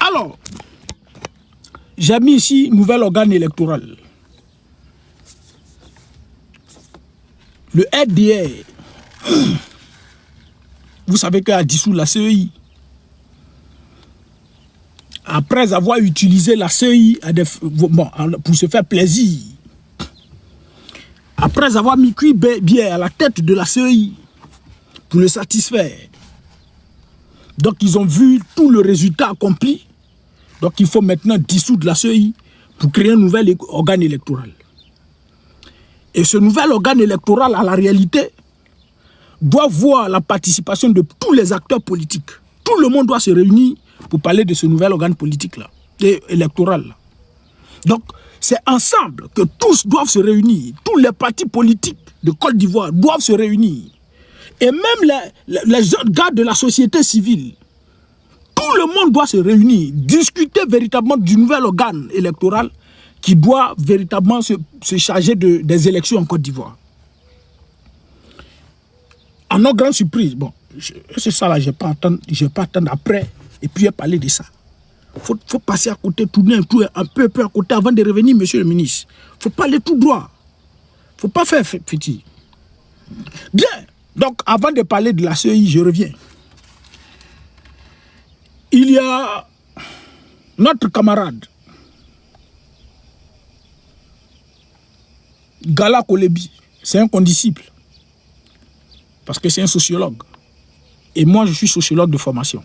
Alors, j'ai mis ici nouvel organe électoral. Le RDR, vous savez qu'il a dissous la CEI. Après avoir utilisé la CEI pour se faire plaisir, après avoir mis Cuy-Bière à la tête de la CEI pour le satisfaire, donc ils ont vu tout le résultat accompli, donc il faut maintenant dissoudre la CEI pour créer un nouvel organe électoral. Et ce nouvel organe électoral, à la réalité, doit voir la participation de tous les acteurs politiques. Tout le monde doit se réunir pour parler de ce nouvel organe politique-là, électoral. Donc, c'est ensemble que tous doivent se réunir. Tous les partis politiques de Côte d'Ivoire doivent se réunir. Et même les autres gars de la société civile, tout le monde doit se réunir, discuter véritablement du nouvel organe électoral qui doit véritablement se charger des élections en Côte d'Ivoire. À notre grande surprise, bon, c'est ça là, je ne vais pas attendre après et puis parler de ça. Il faut passer à côté, tourner un peu à côté avant de revenir, monsieur le ministre. Il ne faut pas aller tout droit. Il ne faut pas faire petit. Bien, donc avant de parler de la CEI, je reviens. Il y a notre camarade, Gala Kolebi, c'est un condisciple, parce que c'est un sociologue. Et moi, je suis sociologue de formation.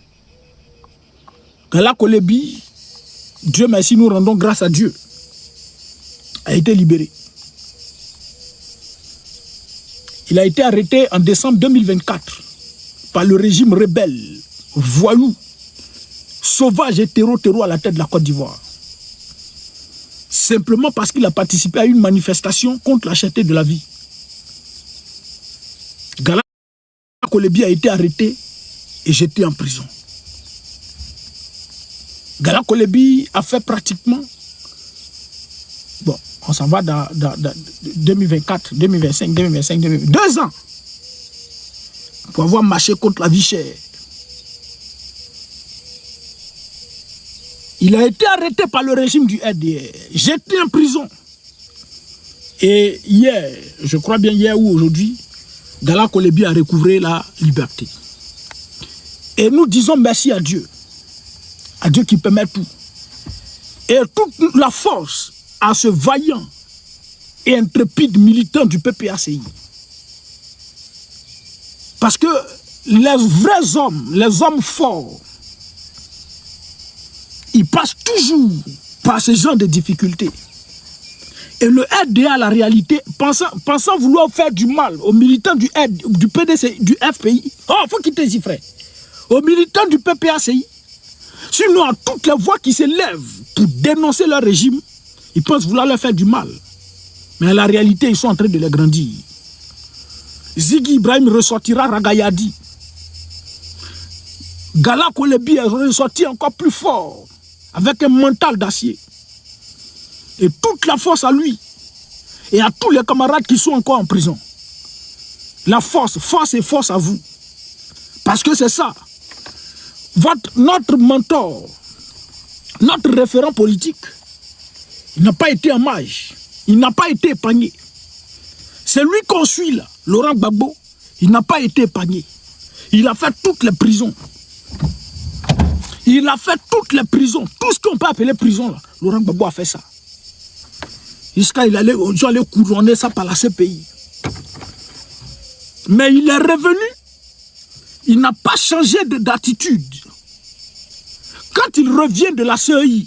Gala Kolebi, Dieu merci, nous rendons grâce à Dieu, a été libéré. Il a été arrêté en décembre 2024 par le régime rebelle, voyou, sauvage et terreau à la tête de la Côte d'Ivoire. Simplement parce qu'il a participé à une manifestation contre la cherté de la vie. Gala Kolebi a été arrêté et jeté en prison. Gala Kolebi a fait pratiquement, bon, on s'en va dans 2024, 2025, 2025, 2025, 2 ans pour avoir marché contre la vie chère. Il a été arrêté par le régime du RDR, jeté en prison. Et hier, je crois bien hier ou aujourd'hui, Gala Kolebi a recouvré la liberté. Et nous disons merci à Dieu qui permet tout. Et toute la force à ce vaillant et intrépide militant du PPACI. Parce que les vrais hommes, les hommes forts, ils passent toujours par ce genre de difficultés. Et le RDA, la réalité, pensant vouloir faire du mal aux militants du PDC, du FPI, oh, il faut quitter ici, frère. Aux militants du PPACI, sinon à toutes les voix qui se lèvent pour dénoncer leur régime, ils pensent vouloir leur faire du mal. Mais en la réalité, ils sont en train de les grandir. Ziggy Ibrahim ressortira Ragayadi. Gala Kolebi est ressorti encore plus fort, avec un mental d'acier. Et toute la force à lui, et à tous les camarades qui sont encore en prison. La force et force à vous. Parce que c'est ça. Notre mentor, notre référent politique, il n'a pas été en marge. Il n'a pas été épargné. C'est lui qu'on suit là, Laurent Gbagbo. Il n'a pas été épargné. Il a fait toutes les prisons. Il a fait toutes les prisons. Tout ce qu'on peut appeler prison là, Laurent Gbagbo a fait ça. Jusqu'à il allait couronner ça par la CPI. Mais il est revenu. Il n'a pas changé d'attitude. Quand il revient de la CEI,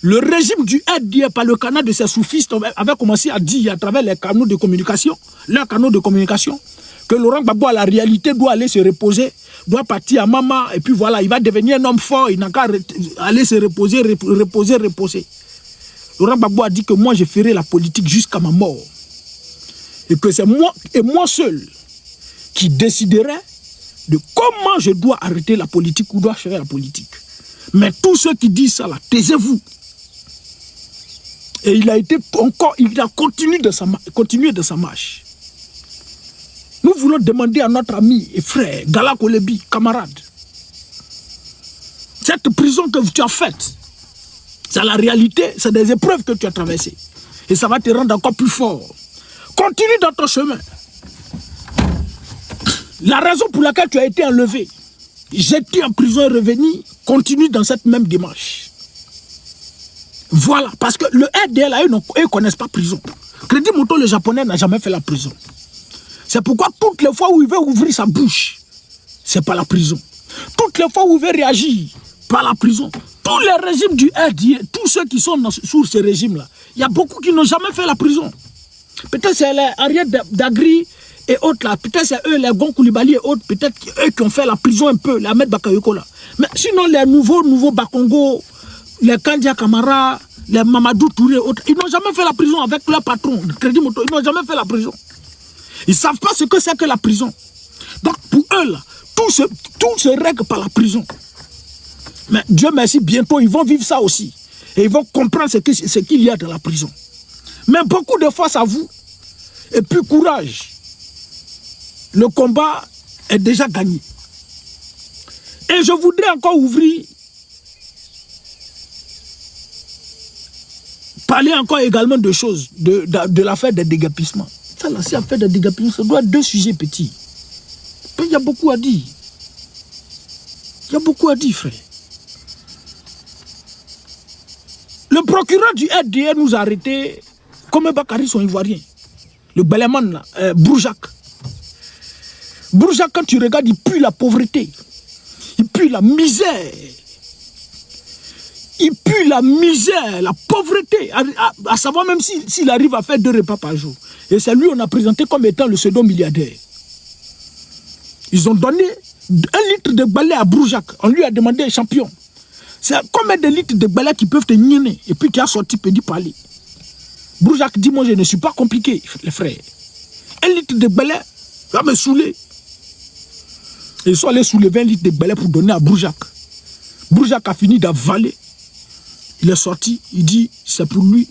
le régime du RDA par le canal de ses soufistes avait commencé à dire à travers les canaux de communication, leurs canaux de communication, que Laurent Gbagbo à la réalité doit aller se reposer, doit partir à Mama, et puis voilà, il va devenir un homme fort, il n'a qu'à aller se reposer. Laurent Gbagbo a dit que moi je ferai la politique jusqu'à ma mort. Et que c'est moi et moi seul qui déciderai de comment je dois arrêter la politique ou dois faire la politique. Mais tous ceux qui disent ça là, taisez-vous. Et il a continué de sa marche. Nous voulons demander à notre ami et frère Gala Kolebi, camarade, Cette prison que tu as faite, c'est la réalité, c'est des épreuves que tu as traversées. Et ça va te rendre encore plus fort. Continue dans ton chemin. La raison pour laquelle tu as été enlevé, jeté en prison et revenu, continue dans cette même démarche. Voilà, parce que le RDL, eux ne connaissent pas prison. Crédit Moto, le japonais, n'a jamais fait la prison. C'est pourquoi toutes les fois où il veut ouvrir sa bouche, c'est pas la prison. Toutes les fois où il veut réagir, pas la prison. Tous les régimes du RDA, tous ceux qui sont sous ce régime-là, il y a beaucoup qui n'ont jamais fait la prison. Peut-être c'est les Ariel Dagri et autres là, peut-être c'est eux, les Gon Koulibaly et autres, peut-être eux qui ont fait la prison un peu, les Ahmed Bakayoko là. Mais sinon, les nouveaux Bakongo, les Kandia Kamara, les Mamadou Touré et autres, ils n'ont jamais fait la prison avec leur patron, Crédit Moto, ils n'ont jamais fait la prison. Ils ne savent pas ce que c'est que la prison. Donc pour eux là, tout se règle par la prison. Mais Dieu merci, bientôt ils vont vivre ça aussi. Et ils vont comprendre ce qu'il y a dans la prison. Mais beaucoup de fois, ça vous. Et puis courage. Le combat est déjà gagné. Et je voudrais encore ouvrir, parler encore également de choses, de l'affaire des déguerpissements. Ça là, c'est l'affaire des déguerpissements, ça doit être deux sujets petits. Il y a beaucoup à dire. Il y a beaucoup à dire, frère. Le procureur du RDR nous a arrêtés comme un Bakary, son ivoirien. Le Beleman, là, Bourjac. Bourjac, quand tu regardes, il pue la pauvreté. Il pue la misère. Il pue la misère, la pauvreté. À savoir même s'il arrive à faire 2 repas par jour. Et c'est lui qu'on a présenté comme étant le pseudo-milliardaire. Ils ont donné 1 litre de balai à Bourjac. On lui a demandé, champion, c'est combien de litres de balai qui peuvent te nier? Et puis qui a sorti, peut dire parler. Bourjac dit, moi je ne suis pas compliqué, les frères. 1 litre de balai va me saouler. Ils sont allés soulever 1 litre de balai pour donner à Bourjac. Bourjac a fini d'avaler. Il est sorti, il dit, c'est pour lui.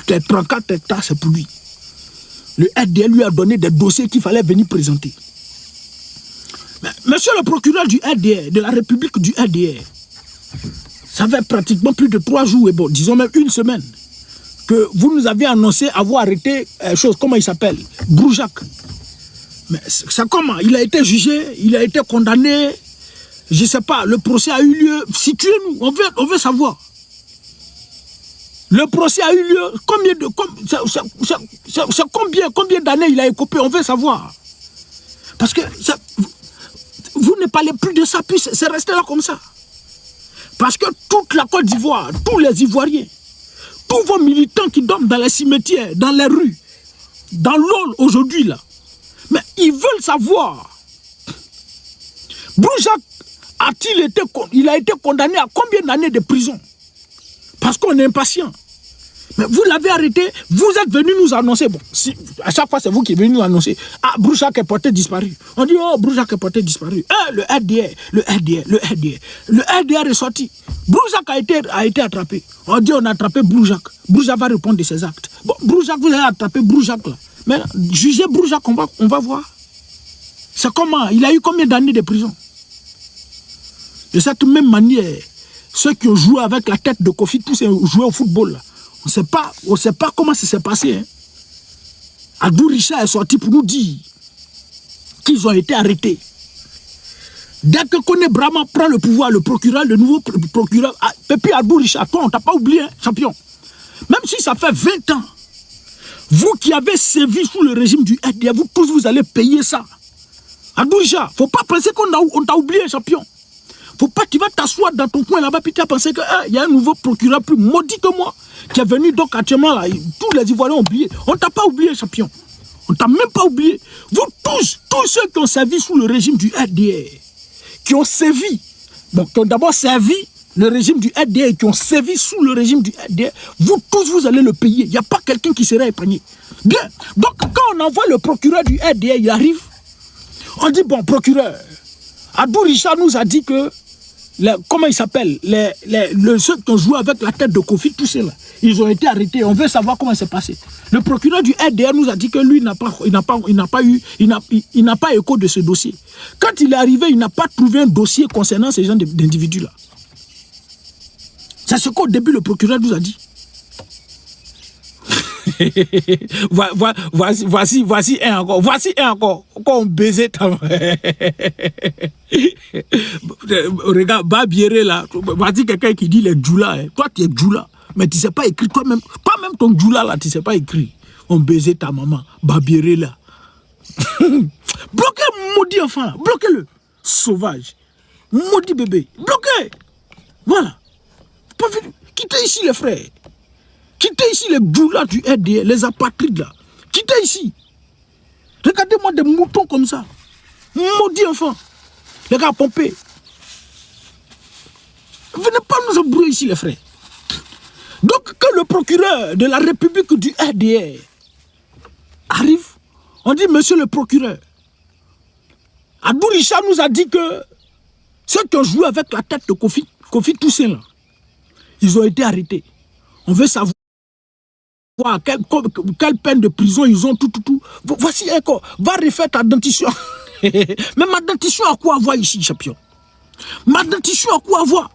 Tes 34 hectares, c'est pour lui. Le RDL lui a donné des dossiers qu'il fallait venir présenter. Mais, monsieur le procureur du RDR, de la République du RDR, ça fait pratiquement plus de 3 jours, et bon, disons même 1 semaine, que vous nous avez annoncé avoir arrêté, comment il s'appelle, Bourjac. Mais c'est comment? Il a été jugé, il a été condamné, je ne sais pas, le procès a eu lieu. Situez-nous, on veut savoir. Le procès a eu lieu, combien d'années il a écopé, on veut savoir. Parce que vous ne parlez plus de ça, puis c'est resté là comme ça. Parce que toute la Côte d'Ivoire, tous les Ivoiriens, tous vos militants qui dorment dans les cimetières, dans les rues, dans l'eau aujourd'hui là, mais ils veulent savoir. Bourjac il a été condamné à combien d'années de prison? Parce qu'on est impatient. Mais vous l'avez arrêté, vous êtes venu nous annoncer. Bon, si, à chaque fois, c'est vous qui venez nous annoncer. Ah, Bourjac est porté disparu. On dit, oh, Bourjac est porté disparu. Le RDR est sorti. Bourjac a été attrapé. On dit, on a attrapé Bourjac. Bourjac va répondre de ses actes. Bon, Bourjac, vous avez attrapé Bourjac là. Mais jugez Bourjac, on va voir. C'est comment? Il a eu combien d'années de prison? De cette même manière, ceux qui ont joué avec la tête de Kofi, tous ont joué au football là. On ne sait pas comment ça s'est passé. Hein. Abdou Richard est sorti pour nous dire qu'ils ont été arrêtés. Dès que Koné Brahma prend le pouvoir, le procureur, le nouveau procureur, et puis Abdou Richard, toi on ne t'a pas oublié, hein, champion. Même si ça fait 20 ans, vous qui avez sévi sous le régime du RDA, vous tous vous allez payer ça. Abdou Richard, il ne faut pas penser qu'on t'a oublié, champion. Faut pas que tu vas t'asseoir dans ton coin là-bas puis tu as pensé qu'il y a un nouveau procureur plus maudit que moi qui est venu donc actuellement là. Tous les Ivoiriens ont oublié. On t'a pas oublié, champion. On t'a même pas oublié. Vous tous ceux qui ont servi sous le régime du RDR, qui ont servi, bon, qui ont d'abord servi le régime du RDR et qui ont servi sous le régime du RDR, vous tous vous allez le payer. Il n'y a pas quelqu'un qui sera épargné. Bien. Donc quand on envoie le procureur du RDR, il arrive, on dit bon procureur, Abdou Richard nous a dit que comment il s'appelle, ceux qui ont joué avec la tête de Kofi, tous ceux là, ils ont été arrêtés. On veut savoir comment c'est passé. Le procureur du RDR nous a dit que lui, il n'a pas écho de ce dossier. Quand il est arrivé, il n'a pas trouvé un dossier concernant ces gens d'individus là. C'est ce qu'au début le procureur nous a dit. Voici un encore. Voici un encore. Quand on baisait ta regarde, Babiere là. Voici quelqu'un qui dit les djoula. Hein. Toi, tu es djoula. Mais tu ne sais pas écrire. Toi-même ton djoula là, tu ne sais pas écrire. On baisait ta maman. Babiere là. Bloquez, maudit enfant là. Bloquez-le. Sauvage. Maudit bébé. Bloquez. Voilà. Quittez ici les frères. Quittez ici les djoulas du RDR, les apatrides là. Quittez ici. Regardez-moi des moutons comme ça. Maudit enfant. Les gars pompés. Venez pas nous embrouiller ici les frères. Donc que le procureur de la République du RDR arrive, on dit monsieur le procureur, Abdou Richard nous a dit que ceux qui ont joué avec la tête de Kofi Toussaint là, ils ont été arrêtés. On veut savoir quelle peine de prison ils ont, tout. Voici un corps. Va refaire ta dentition. Mais ma dentition à quoi avoir ici, champion? Ma dentition à quoi avoir?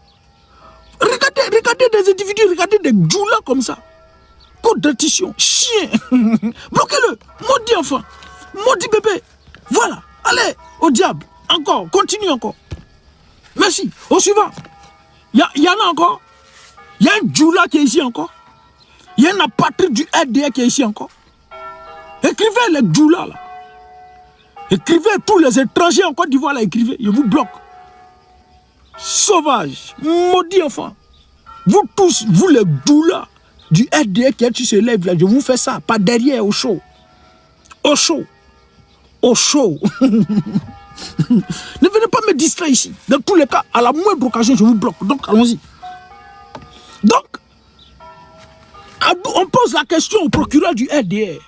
Regardez des individus, regardez des djoulas comme ça. Côte dentition, chien. Bloquez-le. Maudit enfant. Maudit bébé. Voilà. Allez, au diable. Encore. Continue encore. Merci. Au suivant. Il y en a encore. Il y a un djoula qui est ici encore. Il y a un apatride du RDR qui est ici encore. Écrivez les djoulas là. Écrivez tous les étrangers en Côte d'Ivoire là. Écrivez. Je vous bloque. Sauvage. Maudit enfant. Vous tous, vous les djoulas du RDR qui êtes sur ce live là. Je vous fais ça. Pas derrière, au chaud. Au chaud. Au chaud. Ne venez pas me distraire ici. Dans tous les cas, à la moindre occasion, je vous bloque. Donc, allons-y. Donc, on pose la question au procureur du RDR.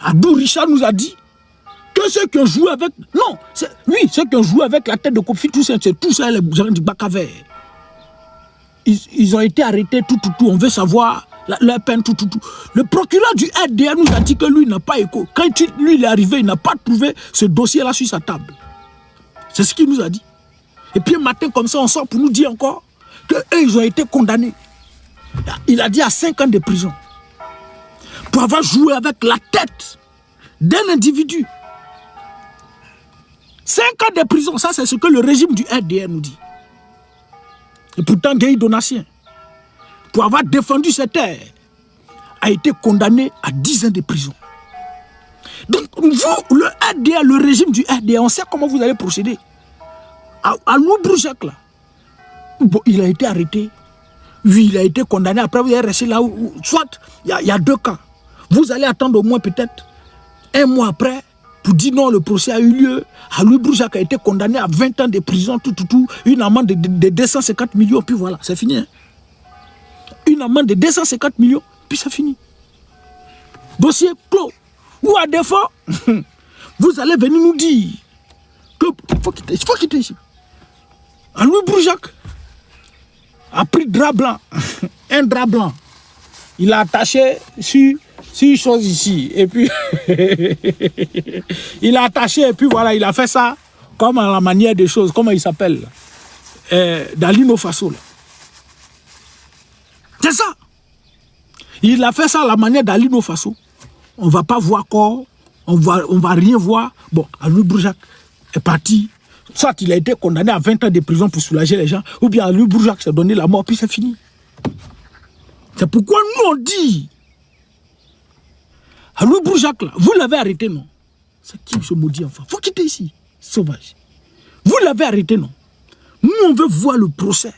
Abdou Richard nous a dit que ceux qui ont joué avec... Non, oui, ceux qui ont joué avec la tête de Kofi Toussaint, c'est tout ça, les gens du Bakaver. Ils ont été arrêtés, tout. On veut savoir leur peine, tout. Le procureur du RDR nous a dit que lui n'a pas écho. Quand lui il est arrivé, il n'a pas trouvé ce dossier-là sur sa table. C'est ce qu'il nous a dit. Et puis un matin comme ça, on sort pour nous dire encore qu'eux, ils ont été condamnés. Il a dit à 5 ans de prison pour avoir joué avec la tête d'un individu. 5 ans de prison, ça c'est ce que le régime du RDR nous dit. Et pourtant, Guy Donatien, pour avoir défendu cette terre, a été condamné à 10 ans de prison. Donc, vous, le RDR, le régime du RDR, on sait comment vous allez procéder. À Louis Broujac, là, bon, il a été arrêté. Oui, il a été condamné. Après, vous allez rester là où... Soit, il y a 2 cas. Vous allez attendre au moins peut-être 1 mois après pour dire non, le procès a eu lieu. Louis Broujac a été condamné à 20 ans de prison, tout. Une amende de 250 millions, puis voilà, c'est fini. Hein? Une amende de 250 millions, puis c'est fini. Dossier clos. Ou à défaut, vous allez venir nous dire que il faut quitter ici. Louis Broujac a pris drap blanc, un drap blanc. Il a attaché sur une chose ici. Et puis, il a attaché et puis voilà, il a fait ça comme à la manière des choses. Comment il s'appelle? Dalino Faso. C'est ça. Il a fait ça à la manière d'Alino Faso. On ne va pas voir corps, on va rien voir. Bon, Louis Broujac est parti. Soit il a été condamné à 20 ans de prison pour soulager les gens, ou bien Louis Broujac s'est donné la mort, puis c'est fini. C'est pourquoi nous on dit, Louis Broujac, là, vous l'avez arrêté, non? C'est qui ce maudit enfant? Faut quitter ici, sauvage. Vous l'avez arrêté, non? Nous on veut voir le procès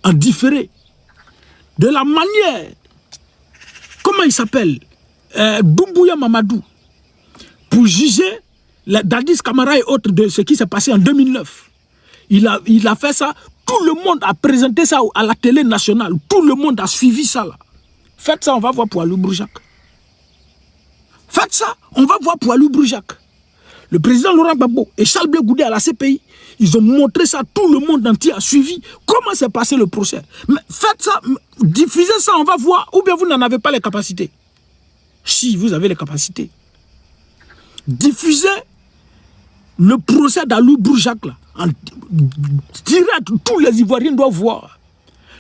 en différé. De la manière, comment il s'appelle, Doumbouya Mamadou, pour juger Dadis Camara et autres de ce qui s'est passé en 2009. Il a fait ça, tout le monde a présenté ça à la télé nationale, tout le monde a suivi ça là. Faites ça, on va voir pour Louis Broujac. Faites ça, on va voir pour Louis Broujac. Le président Laurent Gbagbo et Charles Blé Goudé à la CPI, ils ont montré ça, tout le monde entier a suivi comment s'est passé le procès. Mais faites ça, diffusez ça, on va voir, ou bien vous n'en avez pas les capacités. Si, vous avez les capacités. Diffusez le procès d'Alou Broujac là, en direct, tous les Ivoiriens doivent voir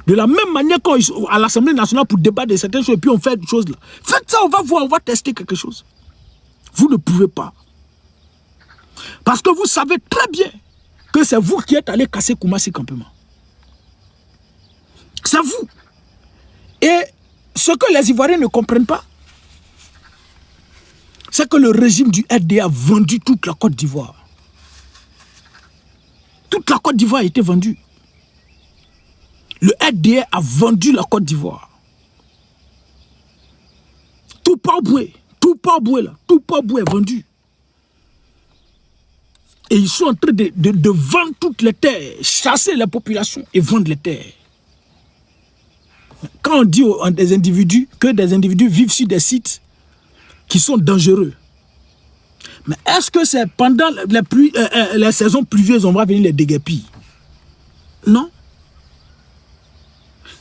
De la même manière quand ils sont à l'Assemblée nationale pour débattre de certaines choses et puis on fait des choses là. Faites ça, on va voir, on va tester quelque chose. Vous ne pouvez pas. Parce que vous savez très bien que c'est vous qui êtes allé casser Koumassi campement. C'est vous. Et ce que les Ivoiriens ne comprennent pas, c'est que le régime du RDA a vendu toute la Côte d'Ivoire. Toute la Côte d'Ivoire a été vendue. Le RDA a vendu la Côte d'Ivoire. Tout Port-Boué là, tout Port-Boué est vendu. Et ils sont en train de vendre toutes les terres, chasser la population et vendre les terres. Quand on dit aux des individus que des individus vivent sur des sites qui sont dangereux, mais est-ce que c'est pendant les saisons pluvieuses on va venir les déguerpir? Non.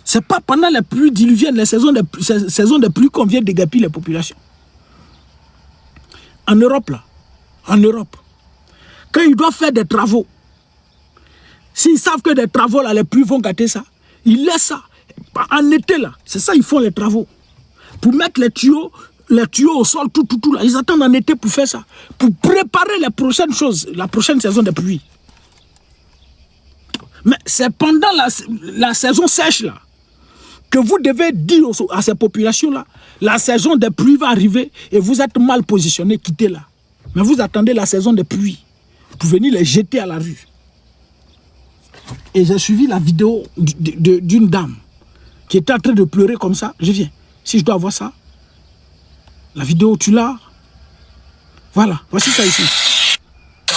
C'est pas pendant les pluies diluviennes, les saisons de pluie qu'on vient déguerpir les populations. En Europe, là, en Europe, quand ils doivent faire des travaux, s'ils savent que des travaux, là, les pluies vont gâter ça, ils laissent ça. En été, là, c'est ça, ils font les travaux. Pour mettre les tuyaux au sol, tout, là. Ils attendent en été pour faire ça. Pour préparer les prochaines choses, la prochaine saison de pluie. Mais c'est pendant la saison sèche, là, que vous devez dire à ces populations-là, la saison des pluies va arriver et vous êtes mal positionnés, quittez là. Mais vous attendez la saison des pluies pour venir les jeter à la rue. Et j'ai suivi la vidéo d'une dame qui était en train de pleurer comme ça. Je viens. Si je dois avoir ça, la vidéo, tu l'as? Voilà, voici ça ici. Tout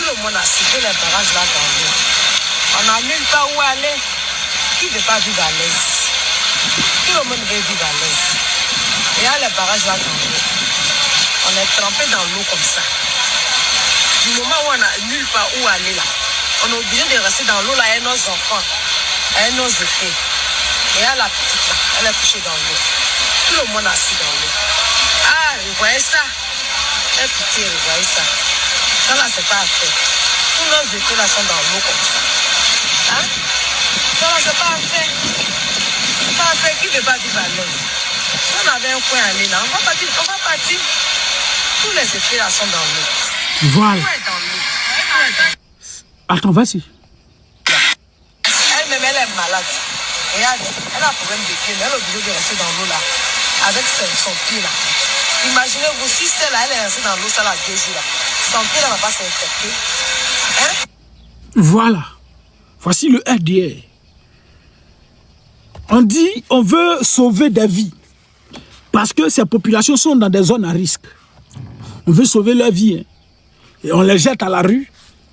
le monde a cité les barrages là dans l'eau. On n'a même pas où aller. Qui ne veut pas vivre à l'aise? Tout le monde veut vivre à l'aise. Il y a les barrages là dans l'eau. On est trempé dans l'eau comme ça. Du moment où on n'a nulle part où aller là, on est obligé de rester dans l'eau là avec nos enfants, avec nos effets. Et il y a la petite là, elle est couchée dans l'eau. Tout le monde assis dans l'eau. Ah, vous voyez ça? Eh pitié, vous voyez ça? Ça là, c'est pas à faire. Tous nos effets là sont dans l'eau comme ça. Hein? Ça là, c'est pas à faire. C'est pas à faire. Qui ne veut pas vivre à l'aise? Si on avait un coin à aller là, on va partir. Tous les effets là sont dans l'eau. Voilà. Attends, vas-y. Elle-même, elle est malade. Regarde, elle a un problème de pied, mais elle est obligée de rester dans l'eau là, avec son pied là. Imaginez-vous, si celle-là, elle est restée dans l'eau, ça là, 2 jours là, son pied là va pas s'infecter. Hein? Voilà. Voici le RDA. On dit, on veut sauver des vies. Parce que ces populations sont dans des zones à risque. On veut sauver leur vie. Hein. Et on les jette à la rue.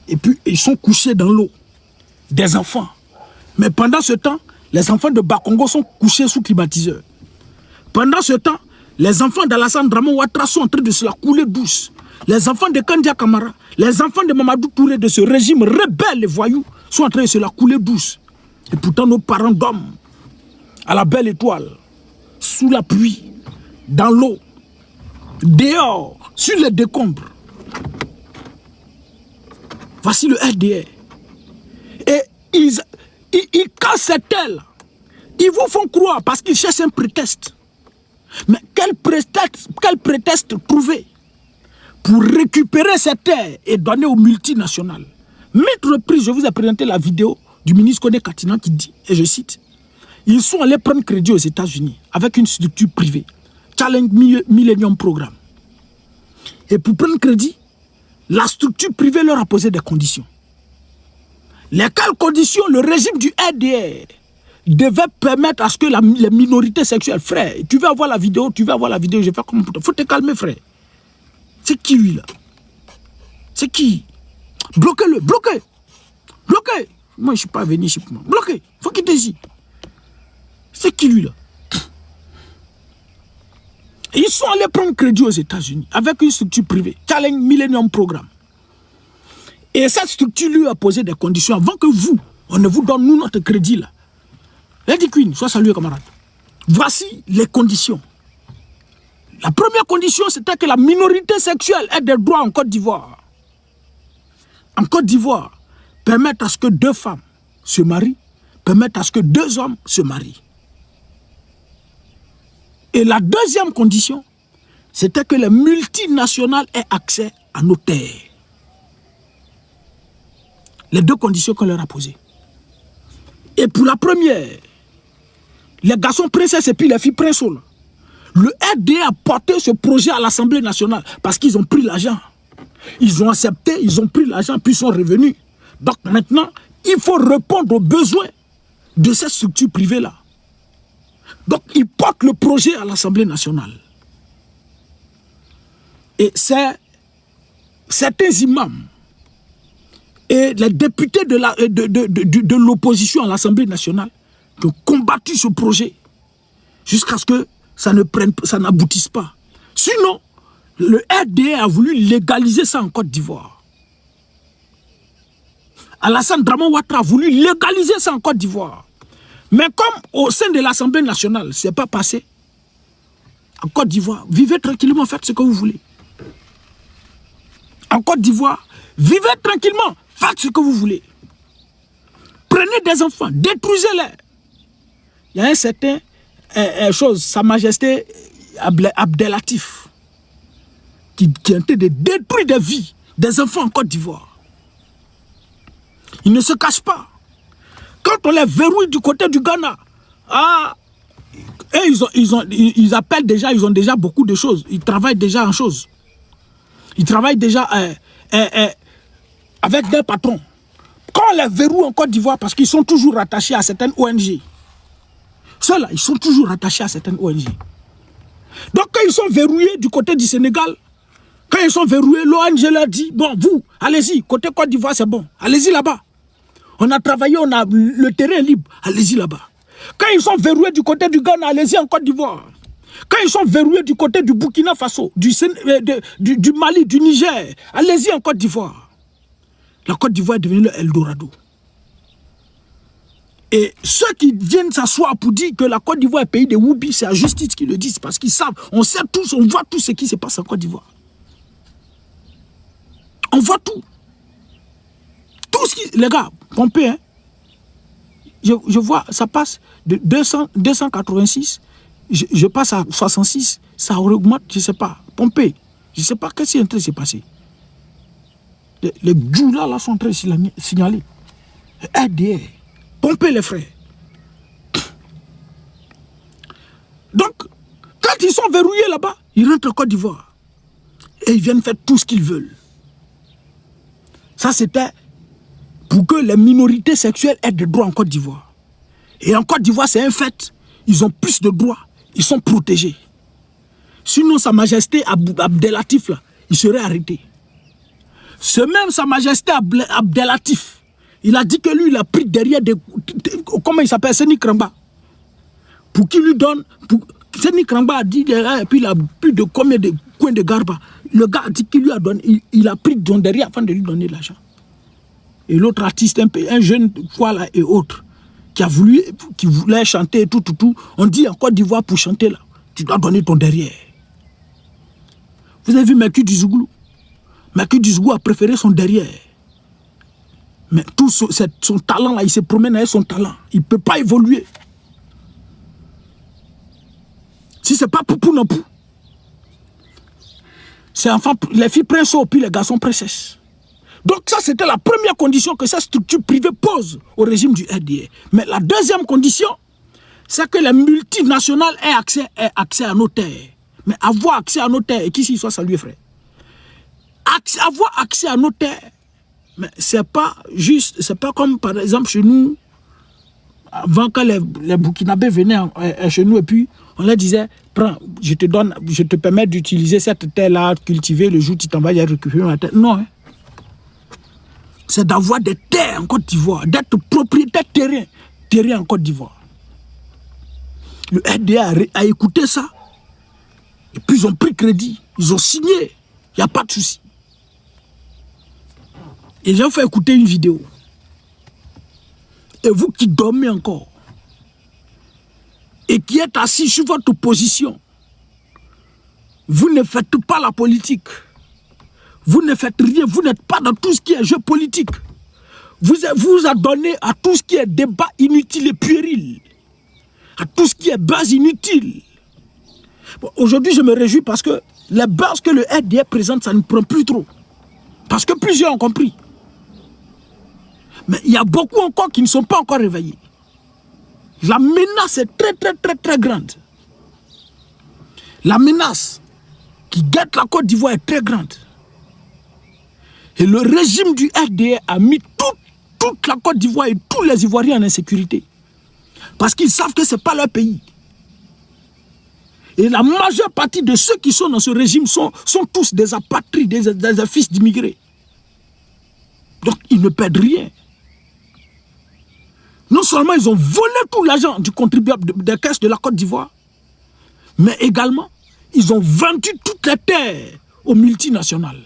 Et puis, ils sont couchés dans l'eau. Des enfants. Mais pendant ce temps, les enfants de Bakongo sont couchés sous climatiseur. Pendant ce temps, les enfants d'Alassane Dramane Ouattara sont en train de se la couler douce. Les enfants de Kandia Kamara, les enfants de Mamadou Touré, de ce régime rebelle, les voyous, sont en train de se la couler douce. Et pourtant, nos parents d'hommes, à la belle étoile, sous la pluie, dans l'eau, dehors, sur les décombres. Voici le RDA. Et ils cassent cette aile. Ils vous font croire parce qu'ils cherchent un prétexte. Mais quel prétexte trouver pour récupérer cette terre et donner aux multinationales? Maintes reprises, je vous ai présenté la vidéo du ministre Kone Katina qui dit, et je cite, ils sont allés prendre crédit aux États-Unis avec une structure privée, Challenge Millennium Programme. Et pour prendre crédit, la structure privée leur a posé des conditions. Lesquelles conditions le régime du RDA devait permettre à ce que les minorités sexuelles, frère, tu vas voir la vidéo, je vais faire comment pour toi. Faut te calmer, frère. C'est qui lui là? C'est qui? Bloquez-le, bloquez. Bloquez. Moi je suis pas venu ici pour moi. Bloquez. Faut quitter ici. C'est qui lui là? Et ils sont allés prendre crédit aux États-Unis avec une structure privée, Challenge Millennium Programme. Et cette structure lui a posé des conditions avant que vous, on ne vous donne nous notre crédit là. Lady Queen, sois salué camarade. Voici les conditions. La première condition, c'était que la minorité sexuelle ait des droits en Côte d'Ivoire. En Côte d'Ivoire, permettre à ce que 2 femmes se marient, permettre à ce que 2 hommes se marient. Et la deuxième condition, c'était que les multinationales aient accès à nos terres. Les 2 conditions qu'on leur a posées. Et pour la première, les garçons princesses et puis les filles princeaux, le RDA a porté ce projet à l'Assemblée nationale parce qu'ils ont pris l'argent. Ils ont accepté, ils ont pris l'argent, puis ils sont revenus. Donc maintenant, il faut répondre aux besoins de cette structure privée-là. Donc ils portent le projet à l'Assemblée nationale. Et c'est certains imams et les députés de l'opposition à l'Assemblée nationale qui ont combattu ce projet jusqu'à ce que ça n'aboutisse pas. Sinon, le RDA a voulu légaliser ça en Côte d'Ivoire. Alassane Dramane Ouattara a voulu légaliser ça en Côte d'Ivoire. Mais comme au sein de l'Assemblée nationale, ce n'est pas passé, en Côte d'Ivoire, vivez tranquillement, faites ce que vous voulez. En Côte d'Ivoire, vivez tranquillement, faites ce que vous voulez. Prenez des enfants, détruisez-les. Il y a un certain chose, Sa Majesté Abdelatif, qui est en train de détruire des vies, des enfants en Côte d'Ivoire. Il ne se cache pas. Quand on les verrouille du côté du Ghana, ils appellent déjà, ils ont déjà beaucoup de choses. Ils travaillent déjà en choses. Ils travaillent déjà avec des patrons. Quand on les verrouille en Côte d'Ivoire, parce qu'ils sont toujours rattachés à certaines ONG. Ceux-là, ils sont toujours rattachés à certaines ONG. Donc quand ils sont verrouillés du côté du Sénégal, quand ils sont verrouillés, l'ONG leur dit, bon, vous, allez-y, côté Côte d'Ivoire, c'est bon, allez-y là-bas. On a travaillé, on a le terrain libre, allez-y là-bas. Quand ils sont verrouillés du côté du Ghana, allez-y en Côte d'Ivoire. Quand ils sont verrouillés du côté du Burkina Faso, du Mali, du Niger, allez-y en Côte d'Ivoire. La Côte d'Ivoire est devenue le Eldorado. Et ceux qui viennent s'asseoir pour dire que la Côte d'Ivoire est pays des Woubi, c'est la justice qui le dit, parce qu'ils savent, on sait tous, on voit tout ce qui se passe en Côte d'Ivoire. On voit tout. Tout ce qui... Les gars, pompez, hein. Je vois, ça passe de 286, je passe à 66, ça augmente, je ne sais pas. Pompez, je ne sais pas qu'est-ce qui est en train de se passer. Les djoulas là sont en train de signaler. RDA, pompez les frères. Donc, quand ils sont verrouillés là-bas, ils rentrent en Côte d'Ivoire. Et ils viennent faire tout ce qu'ils veulent. Ça, c'était pour que les minorités sexuelles aient des droits en Côte d'Ivoire. Et en Côte d'Ivoire, c'est un fait. Ils ont plus de droits. Ils sont protégés. Sinon, Sa Majesté Abdelatif, là, il serait arrêté. Ce même Sa Majesté Abdelatif, il a dit que lui, il a pris derrière des... Comment il s'appelle? Seni Kramba. Pour qu'il lui donne... Seni Kramba a dit derrière, et puis il a plus de combien de coins de garba. Le gars a dit qu'il lui a donné... Il a pris de derrière afin de lui donner l'argent. Et l'autre artiste, un jeune voilà et autre, qui voulait chanter et tout. On dit en Côte d'Ivoire pour chanter là, tu dois donner ton derrière. Vous avez vu Mercure du Zouglou? Mercure du Zouglou a préféré son derrière. Mais tout son talent là, il se promène avec son talent. Il ne peut pas évoluer. Si ce n'est pas Poupou non plus. C'est enfin les filles princeaux puis les garçons princesses. Donc ça, c'était la première condition que cette structure privée pose au régime du RDA. Mais la deuxième condition, c'est que les multinationales aient accès à nos terres. Mais avoir accès à nos terres, et qu'ici soit salué, frère. Avoir accès à nos terres, mais c'est pas juste, c'est pas comme par exemple chez nous, avant que les Burkinabés venaient chez nous et puis on leur disait, prends, je te permets d'utiliser cette terre-là, cultiver, le jour où tu t'en vas y récupérer la terre. Non, hein. C'est d'avoir des terres en Côte d'Ivoire, d'être propriétaire terrain en Côte d'Ivoire. Le RDA a écouté ça, et puis ils ont pris crédit, ils ont signé, il n'y a pas de souci. Et j'ai fait écouter une vidéo. Et vous qui dormez encore, et qui êtes assis sur votre position, vous ne faites pas la politique. Vous ne faites rien, vous n'êtes pas dans tout ce qui est jeu politique. vous adonnez à tout ce qui est débat inutile et puéril, à tout ce qui est base inutile. Bon, aujourd'hui, je me réjouis parce que les bases que le RDR présente, ça ne prend plus trop. Parce que plusieurs ont compris. Mais il y a beaucoup encore qui ne sont pas encore réveillés. La menace est très grande. La menace qui guette la Côte d'Ivoire est très grande. Et le régime du RDR a mis toute la Côte d'Ivoire et tous les Ivoiriens en insécurité. Parce qu'ils savent que ce n'est pas leur pays. Et la majeure partie de ceux qui sont dans ce régime sont tous des apatrides, des fils d'immigrés. Donc ils ne perdent rien. Non seulement ils ont volé tout l'argent du contribuable des caisses de la Côte d'Ivoire, mais également ils ont vendu toutes les terres aux multinationales.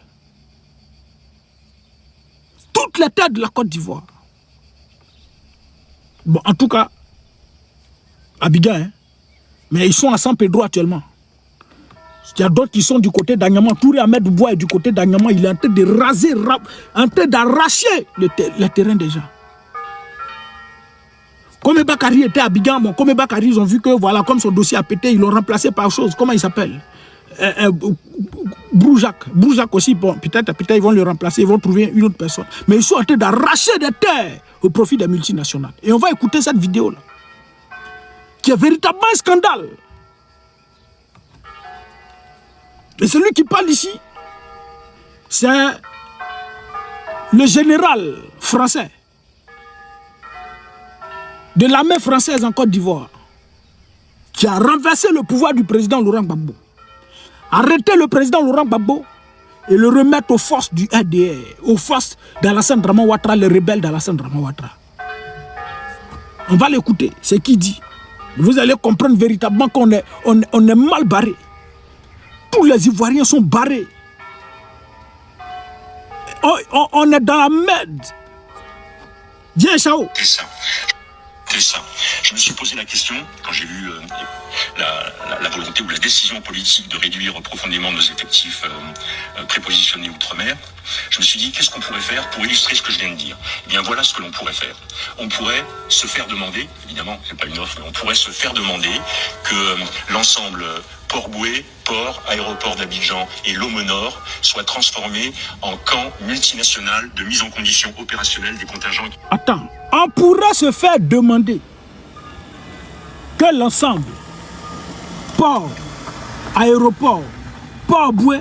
Toutes les terres de la Côte d'Ivoire. Bon, en tout cas, Abidjan, hein, mais ils sont à San Pedro actuellement. Il y a d'autres qui sont du côté d'Anyama. Touré Ahmed Bois est du côté d'Anyama. Il est en train de raser, en train d'arracher les terrains des gens. Comme Bakary était à Abidjan, bon, comme Bakary, ils ont vu que, voilà, comme son dossier a pété, ils l'ont remplacé par chose. Comment il s'appelle? Broujac. Broujac aussi, bon, peut-être ils vont le remplacer, ils vont trouver une autre personne. Mais ils sont en train d'arracher des terres au profit des multinationales. Et on va écouter cette vidéo-là, qui est véritablement un scandale. Et celui qui parle ici, c'est le général français de l'armée française en Côte d'Ivoire, qui a renversé le pouvoir du président Laurent Gbagbo, arrêté le président Laurent Gbagbo et le remettre aux forces du RDR, aux forces d'Alassane Draman Ouattara, les rebelles d'Alassane Draman Ouattara. On va l'écouter, c'est qui dit. Vous allez comprendre véritablement qu'on est mal barré. Tous les Ivoiriens sont barrés. On est dans la merde. Viens, Chao. C'est ça. Je me suis posé la question, quand j'ai vu la volonté ou la décision politique de réduire profondément nos effectifs prépositionnés outre-mer, je me suis dit, qu'est-ce qu'on pourrait faire pour illustrer ce que je viens de dire? Eh bien, voilà ce que l'on pourrait faire. On pourrait se faire demander, évidemment, c'est pas une offre, mais on pourrait se faire demander que l'ensemble Port-Boué, port, aéroport d'Abidjan et Lomé Nord soient transformés en camp multinational de mise en condition opérationnelle des contingents. Attends, on pourra se faire demander que l'ensemble, port, aéroport, Port-Boué,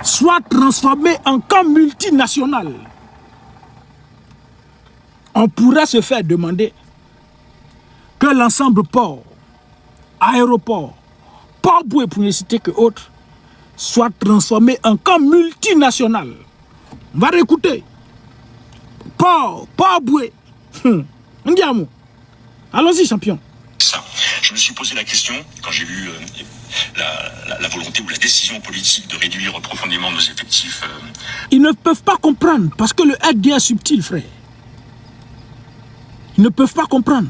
soit transformé en camp multinational. On pourra se faire demander que l'ensemble port, aéroport, Port-Boué, pour ne citer que autre, soit transformé en camp multinational. On va réécouter. Port-Boué. Allons-y, champion. Ça. Je me suis posé la question, quand j'ai vu la volonté ou la décision politique de réduire profondément nos effectifs. Ils ne peuvent pas comprendre, parce que le RDA est subtil, frère. Ils ne peuvent pas comprendre.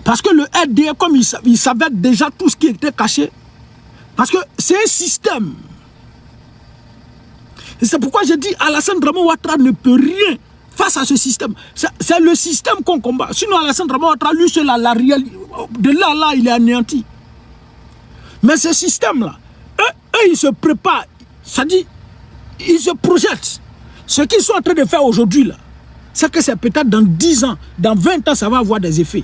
Parce que le RDA, comme il savait déjà tout ce qui était caché, parce que c'est un système. Et c'est pourquoi j'ai dit, Alassane Draman Ouattara ne peut rien face à ce système. C'est le système qu'on combat. Sinon, Alassane Draman Ouattara, lui, c'est la réalité. De là à là, il est anéanti. Mais ce système-là, eux, ils se préparent. Ça dit, ils se projettent. Ce qu'ils sont en train de faire aujourd'hui, là, c'est que c'est peut-être dans 10 ans, dans 20 ans, ça va avoir des effets.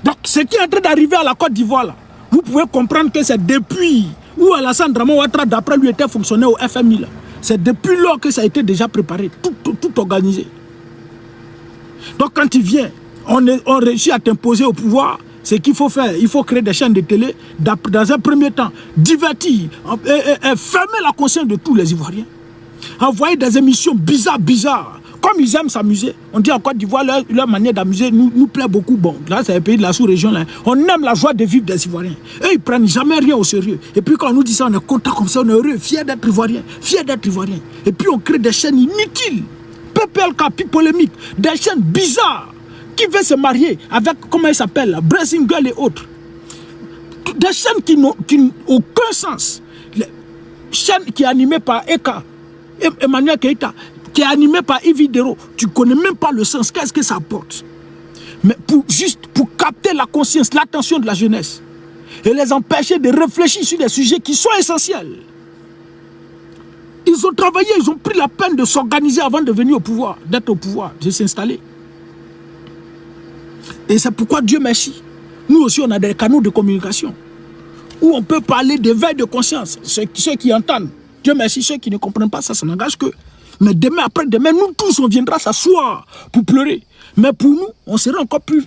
Donc, ce qui est en train d'arriver à la Côte d'Ivoire, là, vous pouvez comprendre que c'est depuis où Alassane Draman Ouattara, d'après lui, était fonctionnaire au FMI. C'est depuis lors que ça a été déjà préparé, tout organisé. Donc, quand il vient, on réussit à t'imposer au pouvoir. Ce qu'il faut faire, il faut créer des chaînes de télé, dans un premier temps, divertir, fermer la conscience de tous les Ivoiriens. Envoyer des émissions bizarres. Comme ils aiment s'amuser, on dit en Côte d'Ivoire, leur manière d'amuser nous plaît beaucoup. Bon, là, c'est un pays de la sous-région. On aime la joie de vivre des Ivoiriens. Eux, ils ne prennent jamais rien au sérieux. Et puis, quand on nous dit ça, on est content comme ça, on est heureux, fiers d'être Ivoiriens. Et puis, on crée des chaînes inutiles. PPLK, puis polémique. Des chaînes bizarres. Qui veut se marier avec, comment il s'appelle, Blessing Girl et autres. Des chaînes qui n'ont aucun sens. Les chaînes qui est animée par Eka. Emmanuel Keïta, qui est animé par Yves Dero, tu ne connais même pas le sens, qu'est-ce que ça apporte? Mais juste pour capter la conscience, l'attention de la jeunesse, et les empêcher de réfléchir sur des sujets qui sont essentiels. Ils ont travaillé, ils ont pris la peine de s'organiser avant de venir au pouvoir, d'être au pouvoir, de s'installer. Et c'est pourquoi Dieu merci. Nous aussi, on a des canaux de communication où on peut parler d'éveil de conscience. Ceux qui entendent, Dieu merci, ceux qui ne comprennent pas, ça n'engage que. Mais demain, après-demain, nous tous, on viendra s'asseoir pour pleurer. Mais pour nous, on serait encore plus,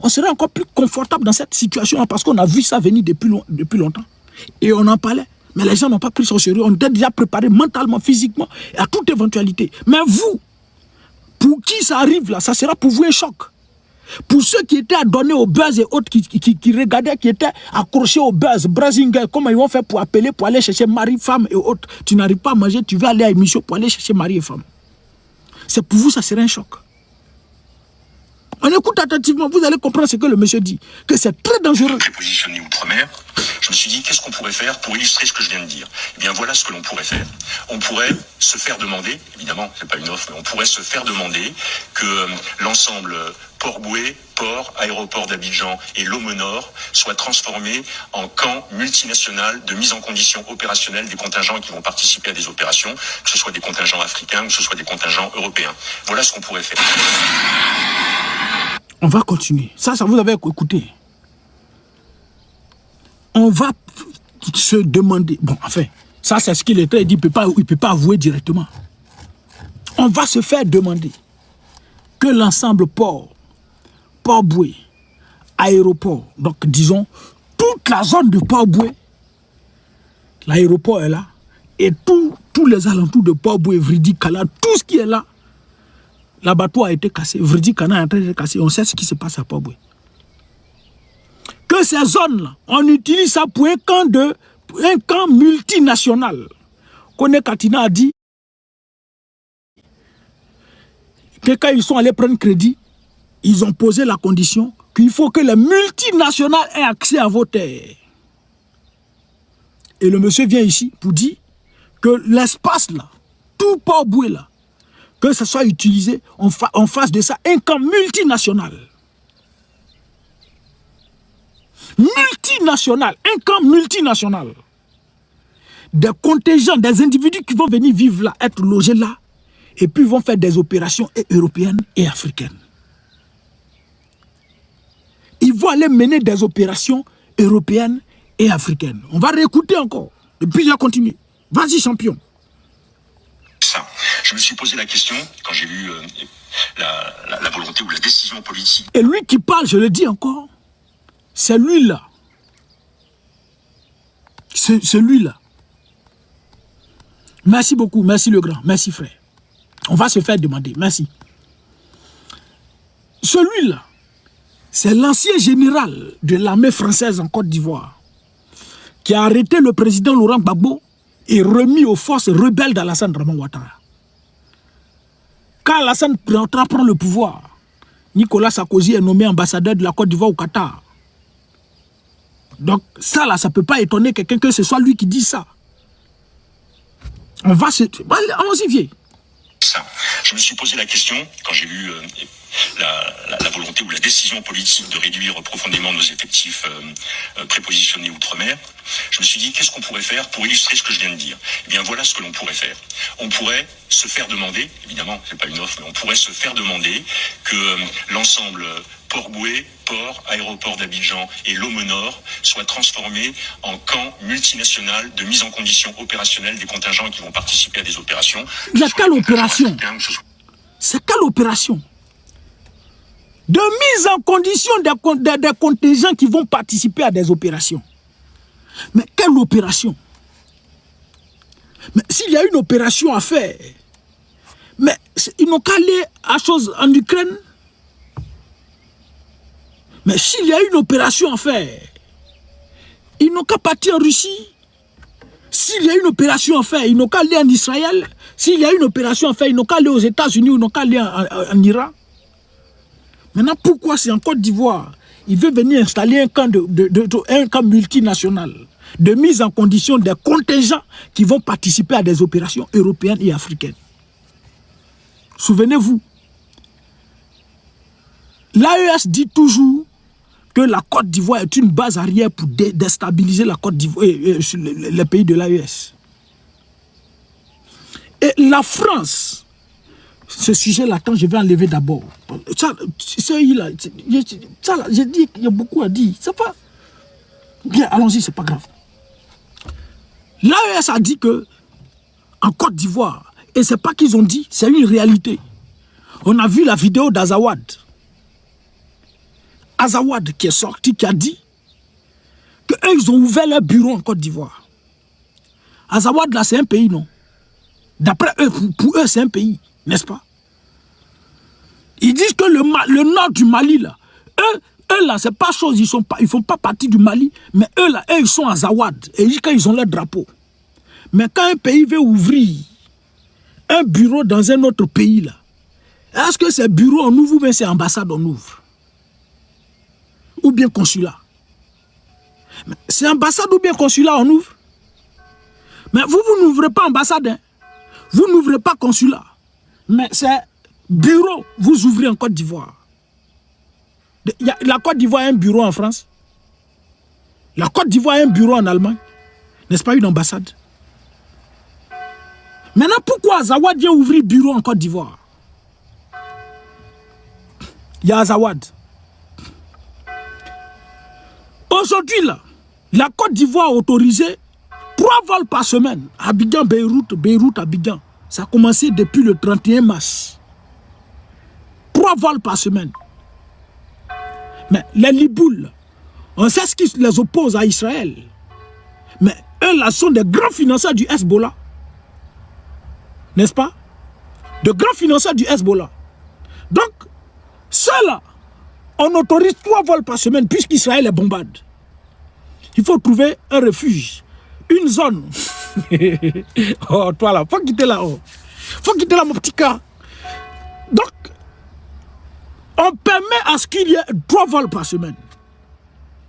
on serait encore plus confortable dans cette situation parce qu'on a vu ça venir depuis longtemps. Et on en parlait. Mais les gens n'ont pas pris ça au sérieux. On était déjà préparés mentalement, physiquement, et à toute éventualité. Mais vous, pour qui ça arrive là, ça sera pour vous un choc. Pour ceux qui étaient adonnés au buzz et autres qui regardaient, qui étaient accrochés au buzz, Brazinger, comment ils vont faire pour appeler, pour aller chercher mari, femme et autres. Tu n'arrives pas à manger, tu vas aller à l'émission pour aller chercher mari et femme. C'est pour vous, ça serait un choc. On écoute attentivement, vous allez comprendre ce que le monsieur dit, que c'est très dangereux. Prépositionné outre-mer, je me suis dit, qu'est-ce qu'on pourrait faire pour illustrer ce que je viens de dire? Eh bien, voilà ce que l'on pourrait faire. On pourrait se faire demander, évidemment, c'est pas une offre, mais on pourrait se faire demander que l'ensemble Port-Bouët, port, aéroport d'Abidjan et Lomé-Nord soient transformés en camp multinational de mise en condition opérationnelle des contingents qui vont participer à des opérations, que ce soit des contingents africains, que ce soit des contingents européens. Voilà ce qu'on pourrait faire. On va continuer. Ça vous avez écouté. On va se demander... Bon, enfin, ça c'est ce qu'il était. Il dit qu'il ne peut pas avouer directement. On va se faire demander que l'ensemble Port-Bouët, aéroport, donc disons, toute la zone de Port-Bouët, l'aéroport est là, et tous les alentours de Port-Bouët, Vridi, Kala, tout ce qui est là, l'abattoir a été cassé, Vridi, Kala est en train d'être cassé, on sait ce qui se passe à Port-Bouët. Que ces zones-là, on utilise ça pour un camp multinational. Kone Katina a dit que quand ils sont allés prendre crédit, ils ont posé la condition qu'il faut que les multinationales aient accès à vos terres. Et le monsieur vient ici pour dire que l'espace là, tout Port-Bouët là, que ça soit utilisé, on fasse de ça un camp multinational. Multinational, un camp multinational. Des contingents, des individus qui vont venir vivre là, être logés là, et puis vont faire des opérations européennes et africaines. Ils vont aller mener des opérations européennes et africaines. On va réécouter encore. Et puis il va continuer. Vas-y, champion. Ça. Je me suis posé la question quand j'ai vu la volonté ou la décision politique. Et lui qui parle, je le dis encore, c'est lui-là. C'est lui-là. Merci beaucoup, merci le grand, merci frère. On va se faire demander, merci. Celui-là, c'est l'ancien général de l'armée française en Côte d'Ivoire qui a arrêté le président Laurent Gbagbo et remis aux forces rebelles d'Alassane Draman Ouattara. Quand Alassane Ouattara prend le pouvoir, Nicolas Sarkozy est nommé ambassadeur de la Côte d'Ivoire au Qatar. Donc ça là, ça ne peut pas étonner quelqu'un que ce soit lui qui dit ça. On va se... Allons-y, vieux. Ça. Je me suis posé la question quand j'ai vu la volonté ou la décision politique de réduire profondément nos effectifs prépositionnés outre-mer. Je me suis dit, qu'est-ce qu'on pourrait faire pour illustrer ce que je viens de dire? Eh bien, voilà ce que l'on pourrait faire. On pourrait se faire demander, évidemment, c'est pas une offre, mais on pourrait se faire demander que l'ensemble Port-Bouët, port, aéroport d'Abidjan et Lomé-Nord soient transformés en camp multinational de mise en condition opérationnelle des contingents qui vont participer à des opérations. Mais quelle opération? C'est quelle opération? De mise en condition des contingents qui vont participer à des opérations. Mais quelle opération? Mais s'il y a une opération à faire, mais ils n'ont qu'à aller à chose en Ukraine. Mais s'il y a une opération à faire, ils n'ont qu'à partir en Russie. S'il y a une opération à faire, ils n'ont qu'à aller en Israël. S'il y a une opération à faire, ils n'ont qu'à aller aux États-Unis ou ils n'ont qu'à aller en Iran. Maintenant, pourquoi c'est en Côte d'Ivoire? Il veut venir installer un camp multinational. de mise en condition des contingents qui vont participer à des opérations européennes et africaines. Souvenez-vous, l'AES dit toujours que la Côte d'Ivoire est une base arrière pour déstabiliser la Côte d'Ivoire, les pays de l'AES. Et la France, ce sujet-là, quand je vais enlever d'abord, j'ai dit qu'il y a beaucoup à dire, c'est pas... Bien, allons-y, c'est pas grave. L'AES a dit que, en Côte d'Ivoire, et c'est pas qu'ils ont dit, c'est une réalité. On a vu la vidéo d'Azawad. Azawad qui est sorti, qui a dit qu'eux, ils ont ouvert leur bureau en Côte d'Ivoire. Azawad, là, c'est un pays, non? D'après eux, pour eux, c'est un pays, n'est-ce pas? Ils disent que le nord du Mali, là, eux là, c'est pas chose, ils font pas partie du Mali, mais eux, là, ils sont à Azawad, et quand ils ont leur drapeau. Mais quand un pays veut ouvrir un bureau dans un autre pays, là, est-ce que c'est bureau on ouvre ou bien c'est ambassade on ouvre? Ou bien consulat? C'est ambassade ou bien consulat on ouvre? Mais vous n'ouvrez pas ambassade, hein? Vous n'ouvrez pas consulat. Mais c'est bureau, vous ouvrez en Côte d'Ivoire. La Côte d'Ivoire a un bureau en France. La Côte d'Ivoire a un bureau en Allemagne. N'est-ce pas une ambassade? Maintenant, pourquoi Azawad vient ouvrir bureau en Côte d'Ivoire? Il y a Azawad. Aujourd'hui, là, la Côte d'Ivoire a autorisé 3 vols par semaine. Abidjan, Beyrouth, Abidjan. Ça a commencé depuis le 31 mars. 3 vols par semaine. Mais les Libouls, on sait ce qui les oppose à Israël. Mais eux, là, sont des grands financeurs du Hezbollah. N'est-ce pas? De grands financeurs du Hezbollah. Donc, ceux-là, on autorise 3 vols par semaine puisqu'Israël les bombarde. Il faut trouver un refuge, une zone. Oh, toi là, faut quitter là-haut. Faut quitter là, mon petit cas. Donc, on permet à ce qu'il y ait 3 vols par semaine.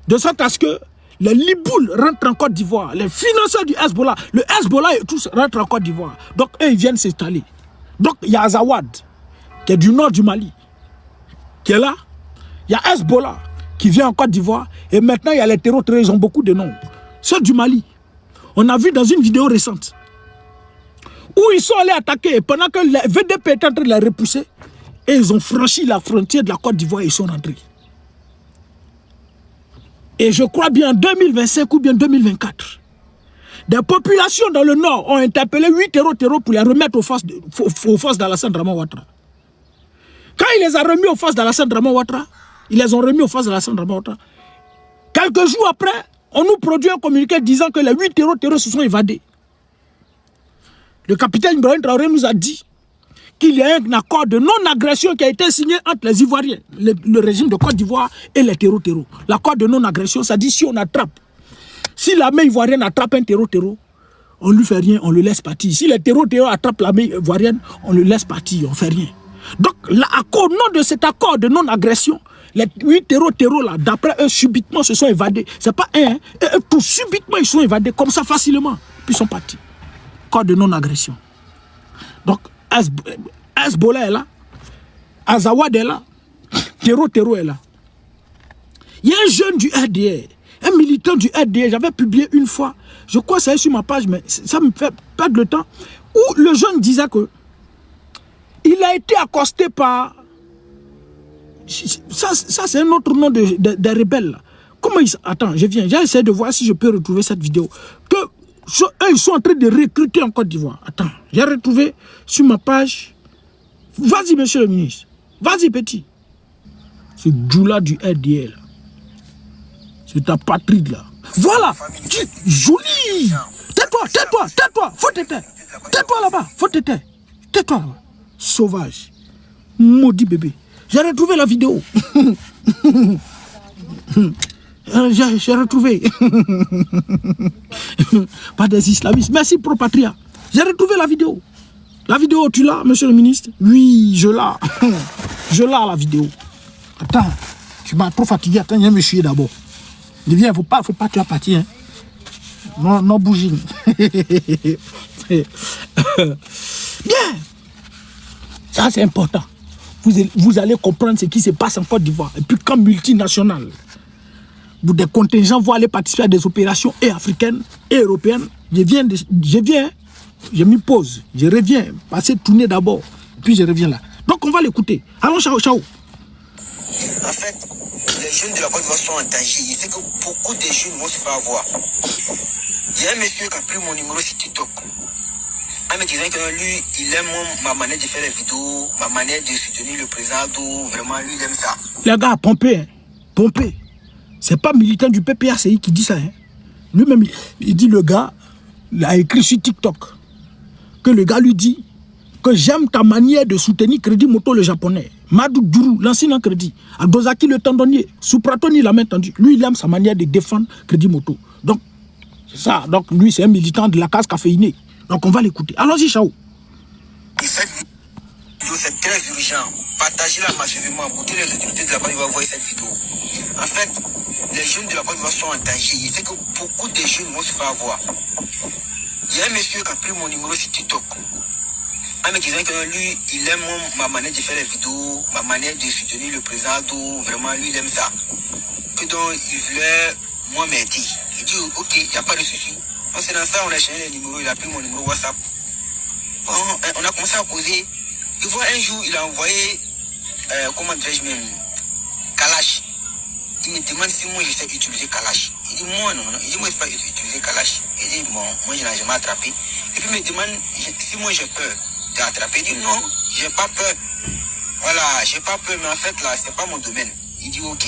De sorte à ce que les Libouls rentrent en Côte d'Ivoire, les financeurs du Hezbollah, le Hezbollah et tous rentrent en Côte d'Ivoire. Donc, eux, ils viennent s'installer. Donc, il y a Azawad, qui est du nord du Mali, qui est là. Il y a Hezbollah, qui vient en Côte d'Ivoire. Et maintenant, il y a les terroristes, ils ont beaucoup de noms. Ceux du Mali, on a vu dans une vidéo récente, où ils sont allés attaquer, pendant que le VDP est en train de les repousser, et ils ont franchi la frontière de la Côte d'Ivoire et ils sont rentrés. Et je crois bien en 2025 ou bien 2024, des populations dans le nord ont interpellé 8 terreaux pour les remettre aux forces d'Alassane Draman Ouattara. Quand il les a remis aux forces d'Alassane Draman Ouattara, ils les ont remis aux forces d'Alassane Draman Ouattara. Quelques jours après, on nous produit un communiqué disant que les 8 terreaux se sont évadés. Le capitaine Ibrahim Traoré nous a dit qu'il y a un accord de non-agression qui a été signé entre les Ivoiriens, le régime de Côte d'Ivoire et les terreaux. L'accord de non-agression, ça dit si on attrape, si l'armée ivoirienne attrape un terreau, on ne lui fait rien, on le laisse partir. Si les terreaux attrapent l'armée ivoirienne, on le laisse partir, on ne fait rien. Donc, au nom de cet accord de non-agression, les 8 terreaux là, d'après eux, subitement se sont évadés. Ce n'est pas un, hein. Eux, tout subitement, ils sont évadés comme ça facilement. Puis ils sont partis. Accord de non-agression. Donc, Hezbollah est là, Azawad est là, Terreau est là. Il y a un jeune du RDR, un militant du RDR, j'avais publié une fois, je crois que c'est sur ma page, mais ça me fait perdre le temps, où le jeune disait que il a été accosté par... Ça c'est un autre nom des rebelles. Là. Comment ils... Attends, je viens, j'ai essayé de voir si je peux retrouver cette vidéo. Que eux, ils sont en train de recruter en Côte d'Ivoire. Attends, j'ai retrouvé sur ma page. Vas-y, monsieur le ministre. Vas-y, petit. C'est Djoula du RDL. C'est ta patrie, là. Voilà. Joli. Tais-toi. Faut te taire. Tais-toi là-bas. Faut te taire. Tais-toi là-bas. Sauvage. Maudit bébé. J'ai retrouvé la vidéo. J'ai retrouvé. Pas des islamistes. Merci Pro Patria. J'ai retrouvé la vidéo. La vidéo, tu l'as, monsieur le ministre? Oui, je l'ai. Je l'ai la vidéo. Attends, tu m'as trop fatigué. Attends, viens me chier d'abord. Viens, faut pas tu as parti. Hein. Non, non bougine. Bien. Ça, c'est important. Vous allez comprendre ce qui se passe en Côte d'Ivoire. Et puis, comme multinationale, des contingents vont aller participer à des opérations et africaines et européennes. Je m'y pose, je reviens, passer tourner d'abord, puis je reviens là. Donc, on va l'écouter. Allons, ciao, ciao. En fait, les jeunes de la Côte d'Ivoire sont en danger. Il sait que beaucoup de jeunes vont se faire avoir. Il y a un monsieur qui a pris mon numéro sur TikTok. En me disant que lui, il aime ma manière de faire les vidéos, ma manière de soutenir le président d'eau. Vraiment, lui, il aime ça. Les gars, pompé, hein. Pompé. C'est pas militant du PPACI qui dit ça. Hein. Lui-même, il dit, le gars, il a écrit sur TikTok que le gars lui dit que j'aime ta manière de soutenir Crédit Moto le japonais. Madou Djourou, l'ancien crédit. Aldozaki le tendonnier. Soupratoni la main tendue. Lui, il aime sa manière de défendre Crédit Moto. Donc, c'est ça. Donc, lui, c'est un militant de la case caféinée. Donc, on va l'écouter. Allons-y, ciao. Cette vidéo, c'est très urgent. Partagez-la massivement pour que les autorités de la Côte d'Ivoire voient cette vidéo. En fait, les jeunes de la Côte d'Ivoire sont en danger. Il sait que beaucoup de jeunes vont se faire avoir. Il y a un monsieur qui a pris mon numéro sur TikTok. En me disant que lui, il aime ma manière de faire les vidéos, ma manière de soutenir le président d'eau. Vraiment, lui, il aime ça. Que donc, il voulait moi m'aider. Il dit, ok, il n'y a pas de souci. On s'est dans ça, on a changé les numéros, il a pris mon numéro WhatsApp. Bon, on a commencé à causer. Il voit un jour, il a envoyé, comment dirais-je même, Kalash. Il me demande si moi je sais utiliser Kalash. Il dit, moi non, non. Il dit, moi je ne sais pas utiliser Kalash. Il dit, bon, moi je n'ai jamais attrapé. Et puis il me demande si moi j'ai peur d'attraper. Il dit, non, j'ai pas peur. Voilà, j'ai pas peur, mais en fait là, c'est pas mon domaine. Il dit, ok.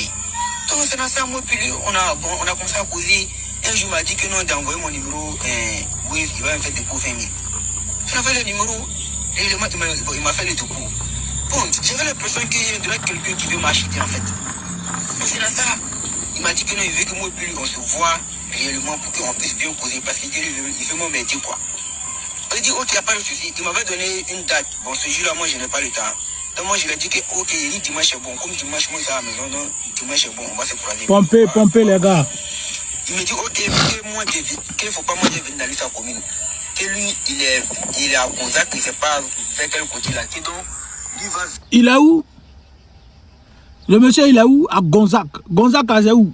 Donc c'est dans ça, moi, puis on a commencé à causer. Un jour, il m'a dit que non, d'envoyer mon numéro, oui, il va me faire des coups 20 000. J'ai envoyé le numéro, et il m'a fait le coups. Bon, j'avais l'impression qu'il y avait quelqu'un qui veut m'acheter en fait. Mais c'est dans ça, il m'a dit que non, il veut que moi, plus on se voit réellement pour qu'on puisse bien causer, parce qu'il veut m'aider quoi. Il dit, ok, il n'y a pas de souci. Il m'avait donné une date. Bon, ce jour-là, moi, je n'ai pas le temps. Donc, moi, je lui ai dit que, ok, dimanche est bon. Comme dimanche, moi, je suis à la maison, donc dimanche est bon, on va se croiser. Pompez, les gars. Il me dit, ok, qu'il ne faut pas moi venir dans sa commune. Que lui, il est à Gonzac, il ne sait pas vers quel côté là. Que donc, lui va... Il est où? Le monsieur, il est où? À Gonzac. Gonzac, c'est où?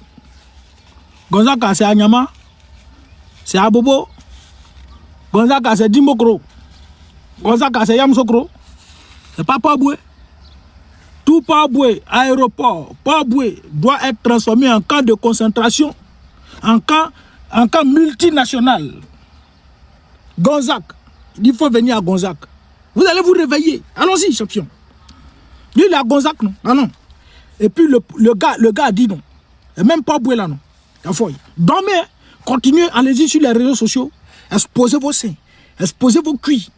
Gonzac, c'est à Nyama? C'est à Bobo? Gonzac, c'est Dimokro? Gonzac, c'est Yamsokro? C'est pas Paboué? Tout Paboué, aéroport, Paboué doit être transformé en camp de concentration. En camp multinational. Gonzac. Il faut venir à Gonzac. Vous allez vous réveiller. Allons-y, champion. Lui, il est à Gonzac, non? Ah non. Et puis le gars a dit non. Et même pas Boué là, non. Dormez, continuez, allez-y sur les réseaux sociaux. Exposez vos seins. Exposez vos cuits.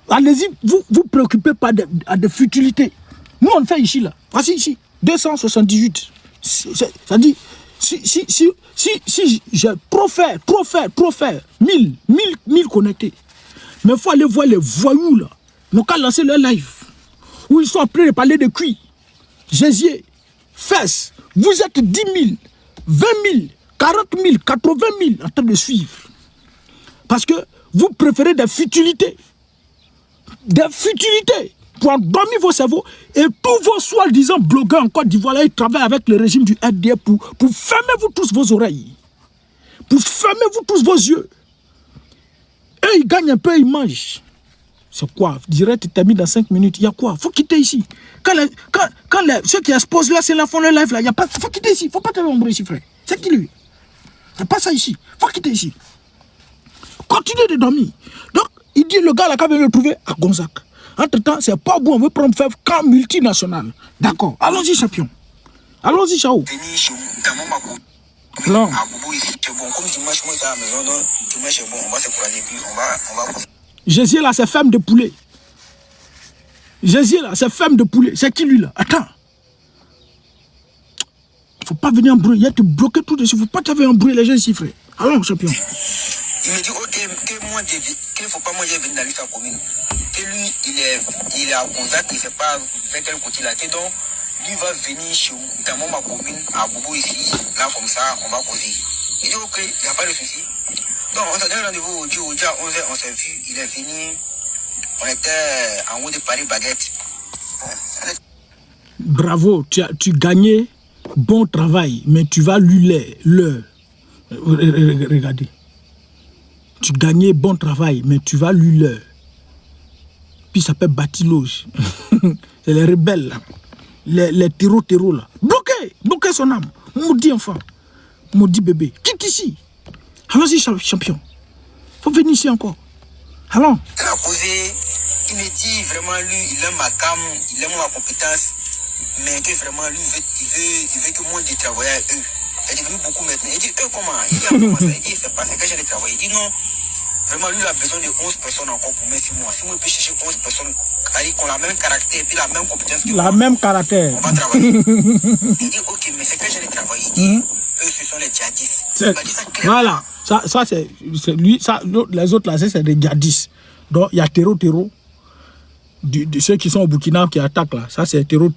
Allez-y, vous préoccupez pas de futilités. Nous, on fait ici, là. Voici ici. 278. Ça dit... Si j'ai trop fait, 1000 connectés. Mais il faut aller voir les voyous là. Ils n'ont qu'à lancer leur live. Où ils sont en train de parler de cuits, gésier, fesses. Vous êtes 10 000, 20 000, 40 000, 80 000 en train de suivre. Parce que vous préférez des futilités. Des futilités. Pour endormir vos cerveaux et tous vos soi-disant blogueurs en Côte d'Ivoire, ils travaillent avec le régime du RDF pour fermer vous tous vos oreilles, pour fermer vous tous vos yeux. Et ils gagnent un peu, ils mangent. C'est quoi? Direct terminé dans 5 minutes. Il y a quoi? Il faut quitter ici. Quand ceux qui exposent là, c'est là, font le live là. Il faut quitter ici. Il ne faut pas te nombreux ici, frère. C'est qui lui? Il n'y a pas ça ici. Il faut quitter ici. Continuez de dormir. Donc, il dit le gars là, quand vient le trouver à Gonzac. Entre-temps, c'est pas bon, on veut prendre faire camp multinational. D'accord. Allons-y, champion. Allons-y, ciao. Non. Jésus là, c'est femme de poulet. Jésus là, c'est femme de poulet. C'est qui lui là? Attends. Faut pas venir embrouiller. Il y a te bloquer tout dessus. Faut pas te faire embrouiller les gens ici, frère. Allons, champion. Il me dit, ok, qu'il ne faut pas moi venir dans sa commune. Que lui, il est à Gonzac, il ne sait pas vers quel côté là. Que donc, lui va venir chez vous, dans ma commune, à Bobo ici, là comme ça, on va causer. Il dit ok, il n'y a pas de souci. Donc on s'est donné rendez-vous au 11h, on s'est vu, il est venu. On était en haut de Paris Baguette. Bravo, tu gagnais bon travail, mais tu vas lui le. Regardez. Tu gagnais bon travail, mais tu vas lui le. Puis ça s'appelle Batiloge. C'est les rebelles, là. Les terreaux là. Bloquez son âme. Maudit enfant. Maudit bébé. Quitte ici. Allons-y, champion. Faut venir ici encore. Allons. Il a causé, il me dit vraiment lui, il aime ma cam, il aime ma compétence, mais que vraiment lui, il veut que moi je travaille avec eux. Il est devenu beaucoup maintenant. Il dit eux comment? Il dit comment ça? Il dit c'est pas que j'ai travaillé. Il dit non. Vraiment, lui, il a besoin de 11 personnes encore pour mettre 6 mois. Si moi, je peux chercher 11 personnes qui ont la même caractère et puis la même compétence que la moi, même caractère. on va travailler. Il dit, ok, mais c'est que j'ai travaillé. Il dit, eux, ce sont les djihadistes. Il m'a dit ça clairement. Voilà. Ça c'est lui. Ça, les autres, là, c'est des djihadistes. Donc, il y a terreau. De ceux qui sont au Burkina qui attaquent, là. Ça, c'est terreau.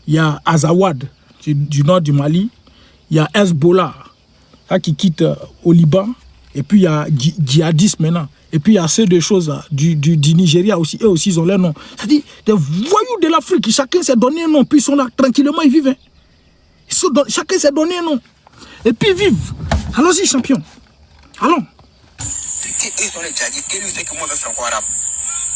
Il y a Azawad, du nord du Mali. Il y a Hezbollah, ça, qui quitte au Liban. Et puis il y a djihadistes maintenant. Et puis il y a ces deux choses du Nigeria aussi. Eux aussi, ils ont leur nom. C'est-à-dire, des voyous de l'Afrique, chacun s'est donné un nom. Puis ils sont là, tranquillement, ils vivent. Chacun s'est donné un nom. Et puis ils vivent. Allons-y, champion. Allons. Ils sont les djihadistes. Quel lui fait que moi, je suis franco-arabe.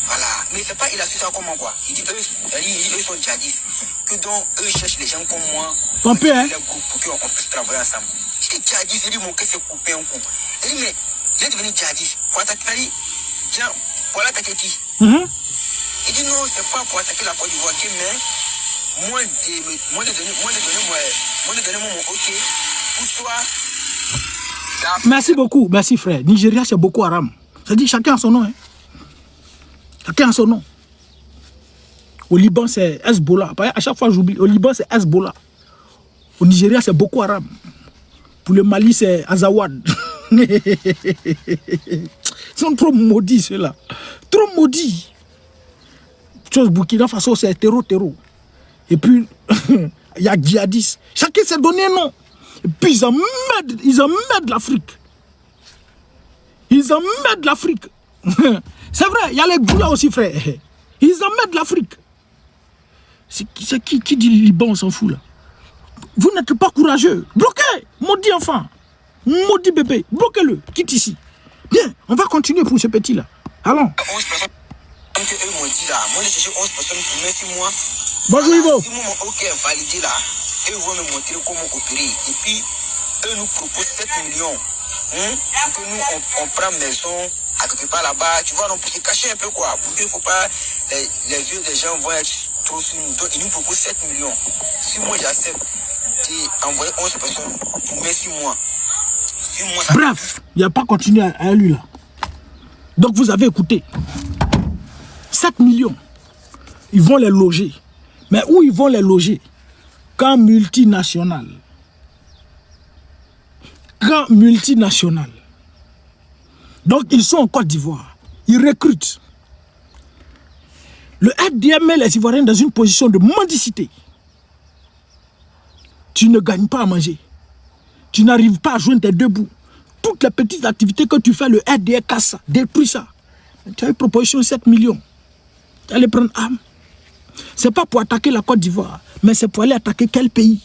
Voilà. Mais c'est pas, il a su ça comment quoi. Il dit, eux sont djihadistes. Que donc, eux cherchent les gens comme moi. Ton père, hein? Pour qu'on puisse travailler ensemble. Je dis, djihadiste, il dit, mon cœur s'est coupé un coup. Il dit, mais, il est devenu djihadiste. Pour attaquer la vie, tiens, pour l'attaquer qui? Il dit, non, c'est pas pour attaquer la Côte d'Ivoire, mais moi, de donner mon ok. Pour toi. Merci beaucoup, merci frère. Nigeria, c'est Boko Haram. Ça dit, chacun a son nom, hein. Chacun a son nom. Au Liban, c'est Hezbollah. À chaque fois, j'oublie. Au Liban, c'est Hezbollah. Au Nigeria, c'est Boko Haram. Pour le Mali, c'est Azawad. Ils sont trop maudits, ceux-là. Trop maudits. Chose Burkina Faso, c'est terreau. Et puis, il y a djihadistes. Chacun s'est donné un nom. Et puis, ils emmènent l'Afrique. Ils emmènent l'Afrique. C'est vrai, il y a les Goulas aussi, frère. Ils emmènent l'Afrique. C'est qui dit Liban, on s'en fout, là. Vous n'êtes pas courageux. Bloquez, maudit enfant. Maudit bébé. Bloquez-le. Quitte ici. Bien, on va continuer pour ce petit-là. Allons. 11 personnes que eux m'ont dit là. Moi, j'ai cherché 11 personnes pour mettre 6 mois. Bonjour, Ivo. Si mon OK est validé là, eux vont me montrer comment opérer. Et puis, eux nous proposent 7 millions. Pour que nous, on prend maison à quelque part là-bas. Tu vois, donc pour se cacher un peu quoi. Pour qu'il ne faut pas. Les yeux des gens vont être trop sur nous. Donc, ils nous proposent 7 millions. Si moi, j'accepte d'envoyer 11 personnes pour mettre 6 mois. 6 mois, ça... Bref, il n'y a pas continué à lui là. Donc, vous avez écouté. 7 millions. Ils vont les loger. Mais où ils vont les loger? Camp multinational. Camp multinational. Donc, ils sont en Côte d'Ivoire. Ils recrutent. Le FDM met les Ivoiriens dans une position de mendicité. Tu ne gagnes pas à manger. Tu n'arrives pas à joindre tes deux bouts. Toutes les petites activités que tu fais, le FDM casse ça, détruit ça. Tu as une proposition de 7 millions. Tu allais prendre âme. Ce n'est pas pour attaquer la Côte d'Ivoire, mais c'est pour aller attaquer quel pays?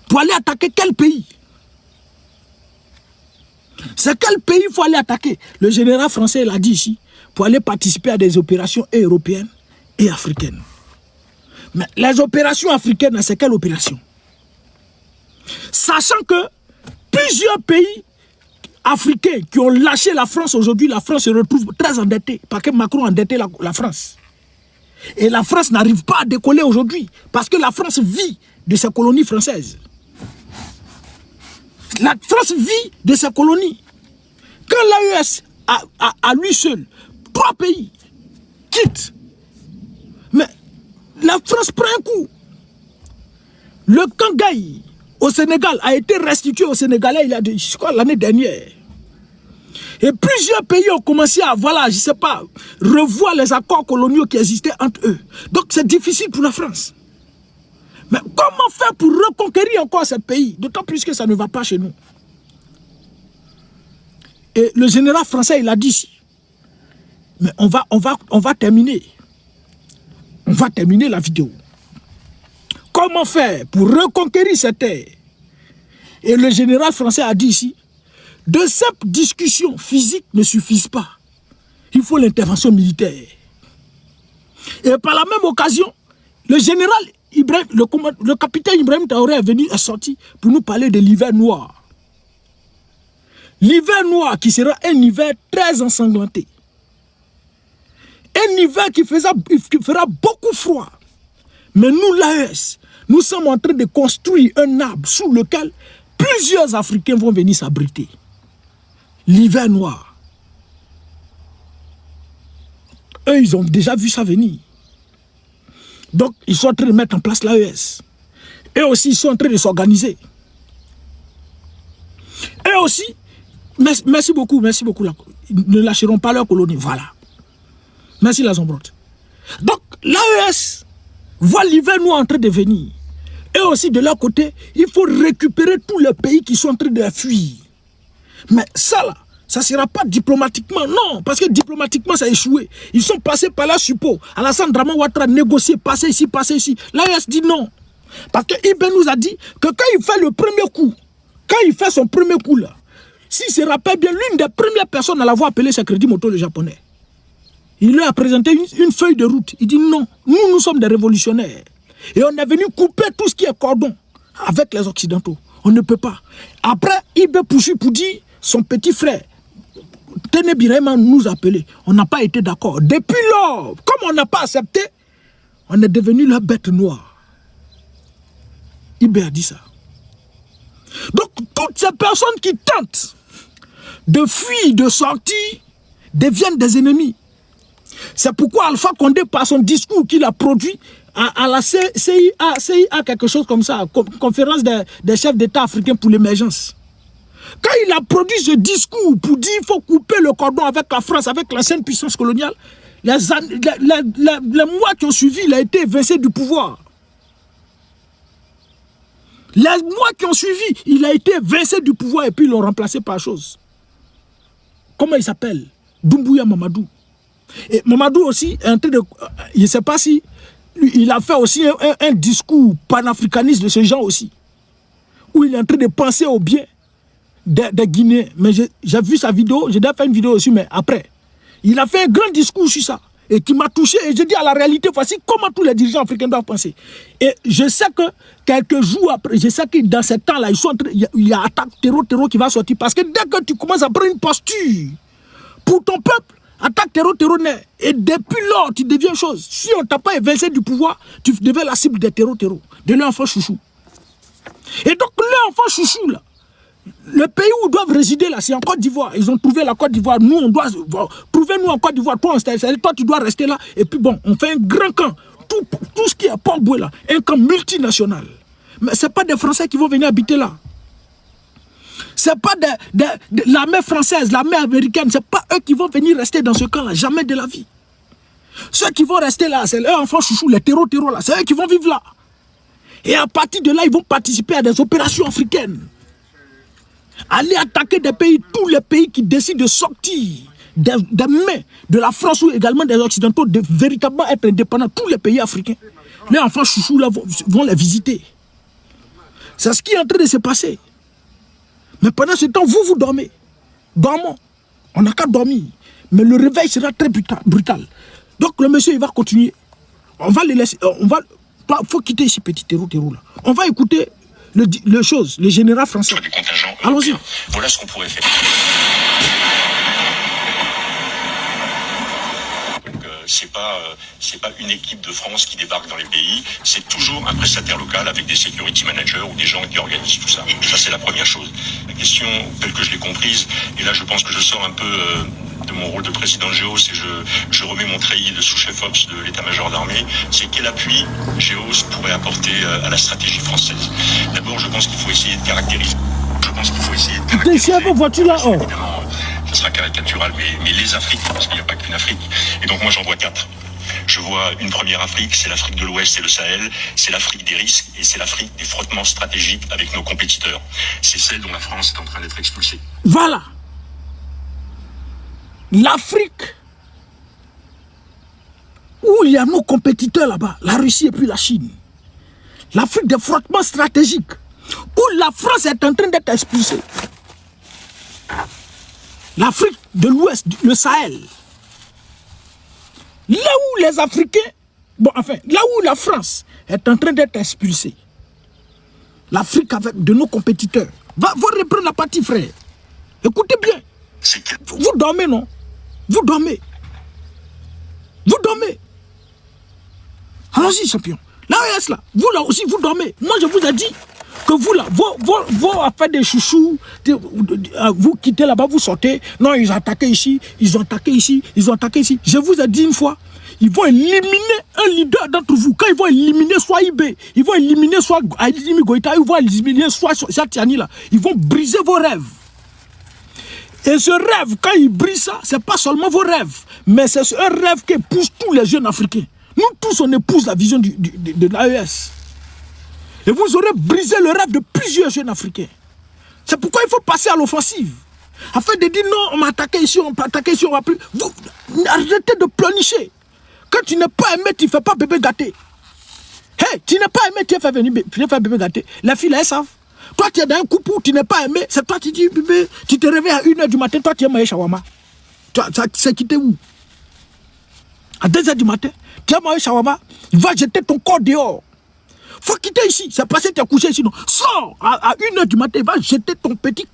Pour aller attaquer quel pays? C'est quel pays il faut aller attaquer? Le général français l'a dit ici, pour aller participer à des opérations européennes et africaines. Mais les opérations africaines, c'est quelle opération? Sachant que plusieurs pays africains qui ont lâché la France aujourd'hui, la France se retrouve très endettée, parce que Macron a endetté la France. Et la France n'arrive pas à décoller aujourd'hui, parce que la France vit de ses colonies françaises. La France vit de ses colonies. Quand l'AES, à lui seul, 3 pays quittent, mais la France prend un coup. Le Kangaï au Sénégal a été restitué aux Sénégalais l'année dernière. Et plusieurs pays ont commencé à, voilà, je ne sais pas, revoir les accords coloniaux qui existaient entre eux. Donc c'est difficile pour la France. Mais comment faire pour reconquérir encore ce pays? D'autant plus que ça ne va pas chez nous. Et le général français, il a dit ici. Mais on va terminer. On va terminer la vidéo. Comment faire pour reconquérir cette terre? Et le général français a dit ici, de simples discussions physiques ne suffisent pas. Il faut l'intervention militaire. Et par la même occasion, le général Ibrahim, le capitaine Ibrahim Traoré est sorti pour nous parler de l'hiver noir. L'hiver noir qui sera un hiver très ensanglanté. Un hiver qui fera beaucoup froid. Mais nous, l'AES, nous sommes en train de construire un arbre sous lequel plusieurs Africains vont venir s'abriter. L'hiver noir. Eux, ils ont déjà vu ça venir. Donc, ils sont en train de mettre en place l'AES. Eux aussi, ils sont en train de s'organiser. Eux aussi, merci beaucoup. Ils ne lâcheront pas leur colonie. Voilà. Merci la Zambrotte. Donc, l'AES voit l'hiver noir en train de venir. Et aussi, de leur côté, il faut récupérer tous les pays qui sont en train de fuir. Mais ça, là, ça ne sera pas diplomatiquement. Non, parce que diplomatiquement, ça a échoué. Ils sont passés par là, suppos. Alassane Draman Ouattara négocier, passer ici, passer ici. L'AES dit non. Parce que Ibn nous a dit que quand il fait le premier coup, quand il fait son premier coup là, s'il se rappelle bien, l'une des premières personnes à l'avoir appelé, c'est Crédit Moto le japonais. Il lui a présenté une feuille de route. Il dit non, nous sommes des révolutionnaires. Et on est venu couper tout ce qui est cordon avec les Occidentaux. On ne peut pas. Après, Ibn poursuit pour dire, son petit frère, Téné Birahim nous appeler. On n'a pas été d'accord. Depuis lors, comme on n'a pas accepté, on est devenu la bête noire. Ibn a dit ça. Donc, toutes ces personnes qui tentent de fuir, de sortir, deviennent des ennemis. C'est pourquoi Alpha Condé, par son discours qu'il a produit à la CIA, quelque chose comme ça, conférence des chefs d'État africains pour l'émergence. Quand il a produit ce discours pour dire qu'il faut couper le cordon avec la France, avec l'ancienne puissance coloniale, les mois qui ont suivi, il a été évincé du pouvoir. Les mois qui ont suivi, il a été évincé du pouvoir et puis ils l'ont remplacé par chose. Comment il s'appelle? Doumbouya Mamadou. Et Mamadou aussi, je ne sais pas si, il a fait aussi un discours panafricaniste de ce genre aussi, où il est en train de penser au bien des Guinéens. Mais j'ai vu sa vidéo, j'ai déjà fait une vidéo aussi, mais après. Il a fait un grand discours sur ça, et qui m'a touché, et je dis à la réalité, voici comment tous les dirigeants africains doivent penser. Et je sais que quelques jours après, je sais que dans ce temps-là, il y a attaque terreau qui va sortir, parce que dès que tu commences à prendre une posture pour ton peuple, attaque terreau naît. Et depuis lors, tu deviens chose. Si on ne t'a pas évincé du pouvoir, tu deviens la cible des terreau, de l'enfant chouchou. Et donc, l'enfant chouchou, là, le pays où ils doivent résider, là, c'est en Côte d'Ivoire. Ils ont trouvé la Côte d'Ivoire. Nous, on doit trouver nous en Côte d'Ivoire. Toi, tu dois rester là. Et puis bon, on fait un grand camp. Tout ce qui est Port-Boué, là, un camp multinational. Mais ce n'est pas des Français qui vont venir habiter là. Ce n'est pas l'armée française, l'armée américaine, ce n'est pas eux qui vont venir rester dans ce camp-là, jamais de la vie. Ceux qui vont rester là, c'est leurs enfants chouchous, les terreau là, c'est eux qui vont vivre là. Et à partir de là, ils vont participer à des opérations africaines. Aller attaquer des pays, tous les pays qui décident de sortir des mains de la France ou également des Occidentaux, de véritablement être indépendants, tous les pays africains. Les enfants chouchous là vont les visiter. C'est ce qui est en train de se passer. Mais pendant ce temps, vous dormez. Dormons. On n'a qu'à dormir. Mais le réveil sera très brutal. Donc le monsieur, il va continuer. On va le laisser. Il faut quitter ici, petit terreau là. On va écouter le général français. Allons-y. Voilà ce qu'on pourrait faire. C'est pas une équipe de France qui débarque dans les pays, c'est toujours un prestataire local avec des security managers ou des gens qui organisent tout ça. Ça, c'est la première chose. La question, telle que je l'ai comprise, et là je pense que je sors un peu de mon rôle de président de GEOS et je remets mon treillis de sous-chef Ops de l'état-major d'armée, c'est quel appui GEOS pourrait apporter à la stratégie française. D'abord, je pense qu'il faut essayer de caractériser. Voiture là, oh. Ça sera caricatural, mais les Afriques, parce qu'il n'y a pas qu'une Afrique. Et donc moi j'en vois 4. Je vois une première Afrique, c'est l'Afrique de l'Ouest et le Sahel, c'est l'Afrique des risques et c'est l'Afrique des frottements stratégiques avec nos compétiteurs. C'est celle dont la France est en train d'être expulsée. Voilà. L'Afrique, où il y a nos compétiteurs là-bas, la Russie et puis la Chine. L'Afrique des frottements stratégiques, où la France est en train d'être expulsée. L'Afrique de l'Ouest, le Sahel. Là où les Africains, bon enfin, là où la France est en train d'être expulsée. L'Afrique avec de nos compétiteurs. Va reprendre la partie, frère. Écoutez bien. Vous dormez, non? Vous dormez. Vous dormez. Allons-y, champion. Là, là, vous là aussi, vous dormez. Moi, je vous ai dit que vous là, vos affaires des chouchous, vous quittez là-bas, vous sortez. Non, ils ont attaqué ici, ils ont attaqué ici, ils ont attaqué ici. Je vous ai dit une fois, ils vont éliminer un leader d'entre vous. Quand ils vont éliminer soit IB, ils vont éliminer soit Aïdimi Goïta, ils vont éliminer soit Satiani là. Ils vont briser vos rêves. Et ce rêve, quand ils brisent ça, c'est pas seulement vos rêves, mais c'est un rêve qui pousse tous les jeunes Africains. Nous tous, on épouse la vision de l'AES. Et vous aurez brisé le rêve de plusieurs jeunes Africains. C'est pourquoi il faut passer à l'offensive. Afin de dire non, on m'a attaqué ici, on m'a attaqué ici, on va plus. Vous arrêtez de pleurnicher. Quand tu n'es pas aimé, tu ne fais pas bébé gâté. Hey, tu n'es pas aimé, tu fais bébé gâté. Les filles, elles savent. Toi, tu es dans un couple où tu n'es pas aimé, c'est toi qui dis bébé, tu te réveilles à 1h du matin, toi tu es maïe shawama. C'est quitté où? À 2h du matin, tu es maïe shawama, il va jeter ton corps dehors. Faut quitter ici, c'est passé, tu es couché ici, non. Sors à 1h du matin, il va jeter ton petit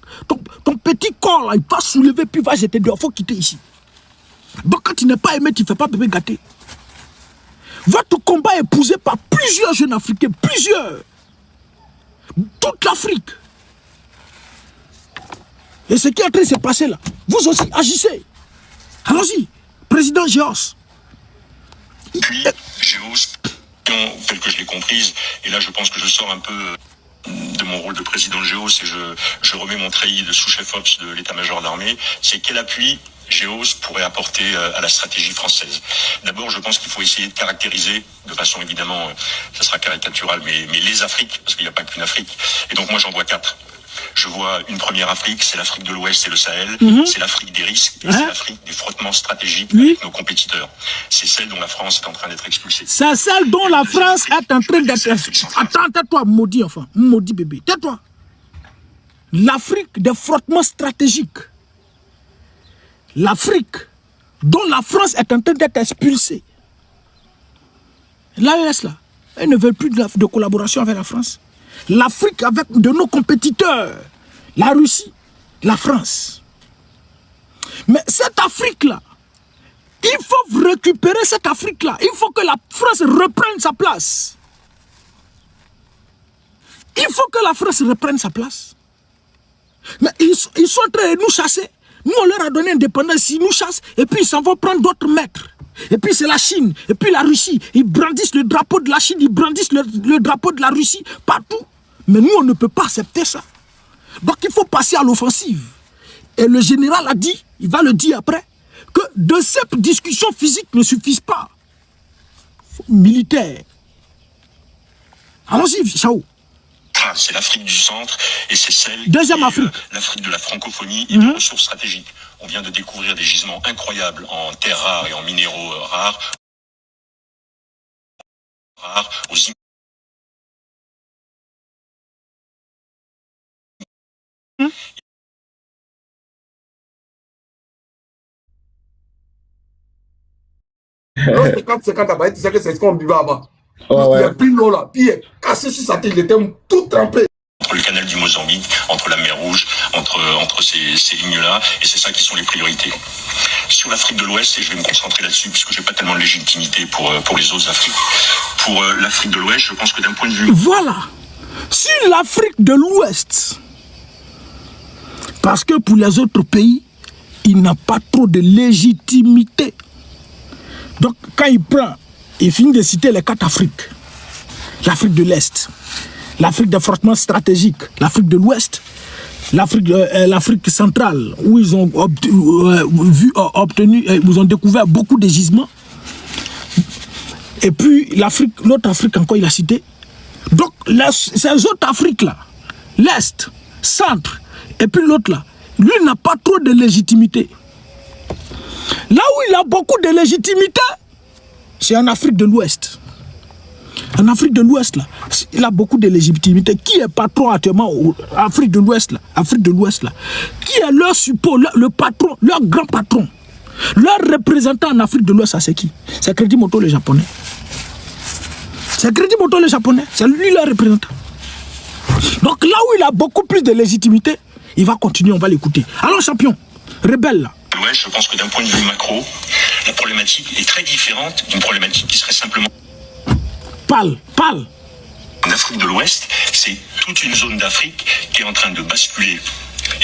corps là, il va soulever, puis il va jeter dehors, faut quitter ici. Donc quand tu n'es pas aimé, tu ne fais pas bébé gâté. Votre combat est épousé par plusieurs jeunes Africains, plusieurs. Toute l'Afrique. Et ce qui est en train de se passer là, vous aussi agissez. Allons-y, président Géos. Puis, Géos, telle que je l'ai comprise, et là je pense que je sors un peu de mon rôle de président de Géos et je remets mon treillis de sous-chef ops de l'état-major d'armée, c'est quel appui Géos pourrait apporter à la stratégie française. D'abord, je pense qu'il faut essayer de caractériser, de façon évidemment, ça sera caricatural, mais les Afriques, parce qu'il n'y a pas qu'une Afrique. Et donc moi j'en vois 4. Je vois une première Afrique, c'est l'Afrique de l'Ouest et le Sahel, c'est l'Afrique des risques, et c'est l'Afrique des frottements stratégiques avec nos compétiteurs. C'est celle dont la France est en train d'être expulsée. C'est celle dont la France est en train d'être expulsée. Attends, tais-toi, maudit enfant, maudit bébé, tais-toi. L'Afrique des frottements stratégiques. L'Afrique dont la France est en train d'être expulsée. L'AES là, elle ne veut plus de collaboration avec la France. L'Afrique avec de nos compétiteurs, la Russie, la France. Mais cette Afrique-là, il faut récupérer cette Afrique-là. Il faut que la France reprenne sa place. Il faut que la France reprenne sa place. Mais ils sont en train de nous chasser. Nous, on leur a donné indépendance, ils nous chassent, et puis ils s'en vont prendre d'autres maîtres. Et puis c'est la Chine, et puis la Russie. Ils brandissent le drapeau de la Chine, ils brandissent le drapeau de la Russie, partout. Mais nous, on ne peut pas accepter ça. Donc il faut passer à l'offensive. Et le général a dit, il va le dire après, que de ces discussions physiques ne suffisent pas. Militaire. Allons-y, Chao. C'est l'Afrique du centre et c'est celle Deuxième Afrique. L'Afrique de la francophonie et de ressources stratégiques. On vient de découvrir des gisements incroyables en terres rares et en minéraux rares. Aux Quand c'est quand t'as tu sais que c'est ce qu'on buvait avant. Oh, ouais. Il a pris l'eau là, puis il est cassé sur sa tête, il était tout trempé. Entre le canal du Mozambique, entre la mer Rouge, entre ces lignes-là, et c'est ça qui sont les priorités. Sur l'Afrique de l'Ouest, et je vais me concentrer là-dessus, puisque j'ai pas tellement de légitimité pour les autres Afriques. Pour l'Afrique de l'Ouest, je pense que d'un point de vue... Voilà. Sur l'Afrique de l'Ouest, parce que pour les autres pays, il n'a pas trop de légitimité. Donc, quand il prend, il finit de citer les 4 Afriques. L'Afrique de l'Est, l'Afrique des frottements stratégiques, l'Afrique de l'Ouest, l'Afrique centrale, où ils ont obtenu, ils ont découvert beaucoup de gisements. Et puis l'Afrique, l'autre Afrique encore, il a cité. Donc ces autres Afriques là, l'Est, Centre, et puis l'autre là, lui n'a pas trop de légitimité. Là où il a beaucoup de légitimité, c'est en Afrique de l'Ouest. En Afrique de l'Ouest, là, il a beaucoup de légitimité. Qui est patron actuellement en Afrique de l'Ouest, là? Afrique de l'Ouest, là. Qui est leur support, le patron, leur grand patron? Leur représentant en Afrique de l'Ouest, c'est qui? C'est Crédit Moto, le japonais. C'est Crédit Moto, le japonais. C'est lui leur représentant. Donc là où il a beaucoup plus de légitimité, il va continuer, on va l'écouter. Alors, champion, rebelle, là. Ouais, je pense que d'un point de vue macro, la problématique est très différente d'une problématique qui serait simplement... Parle. En Afrique de l'Ouest, c'est toute une zone d'Afrique qui est en train de basculer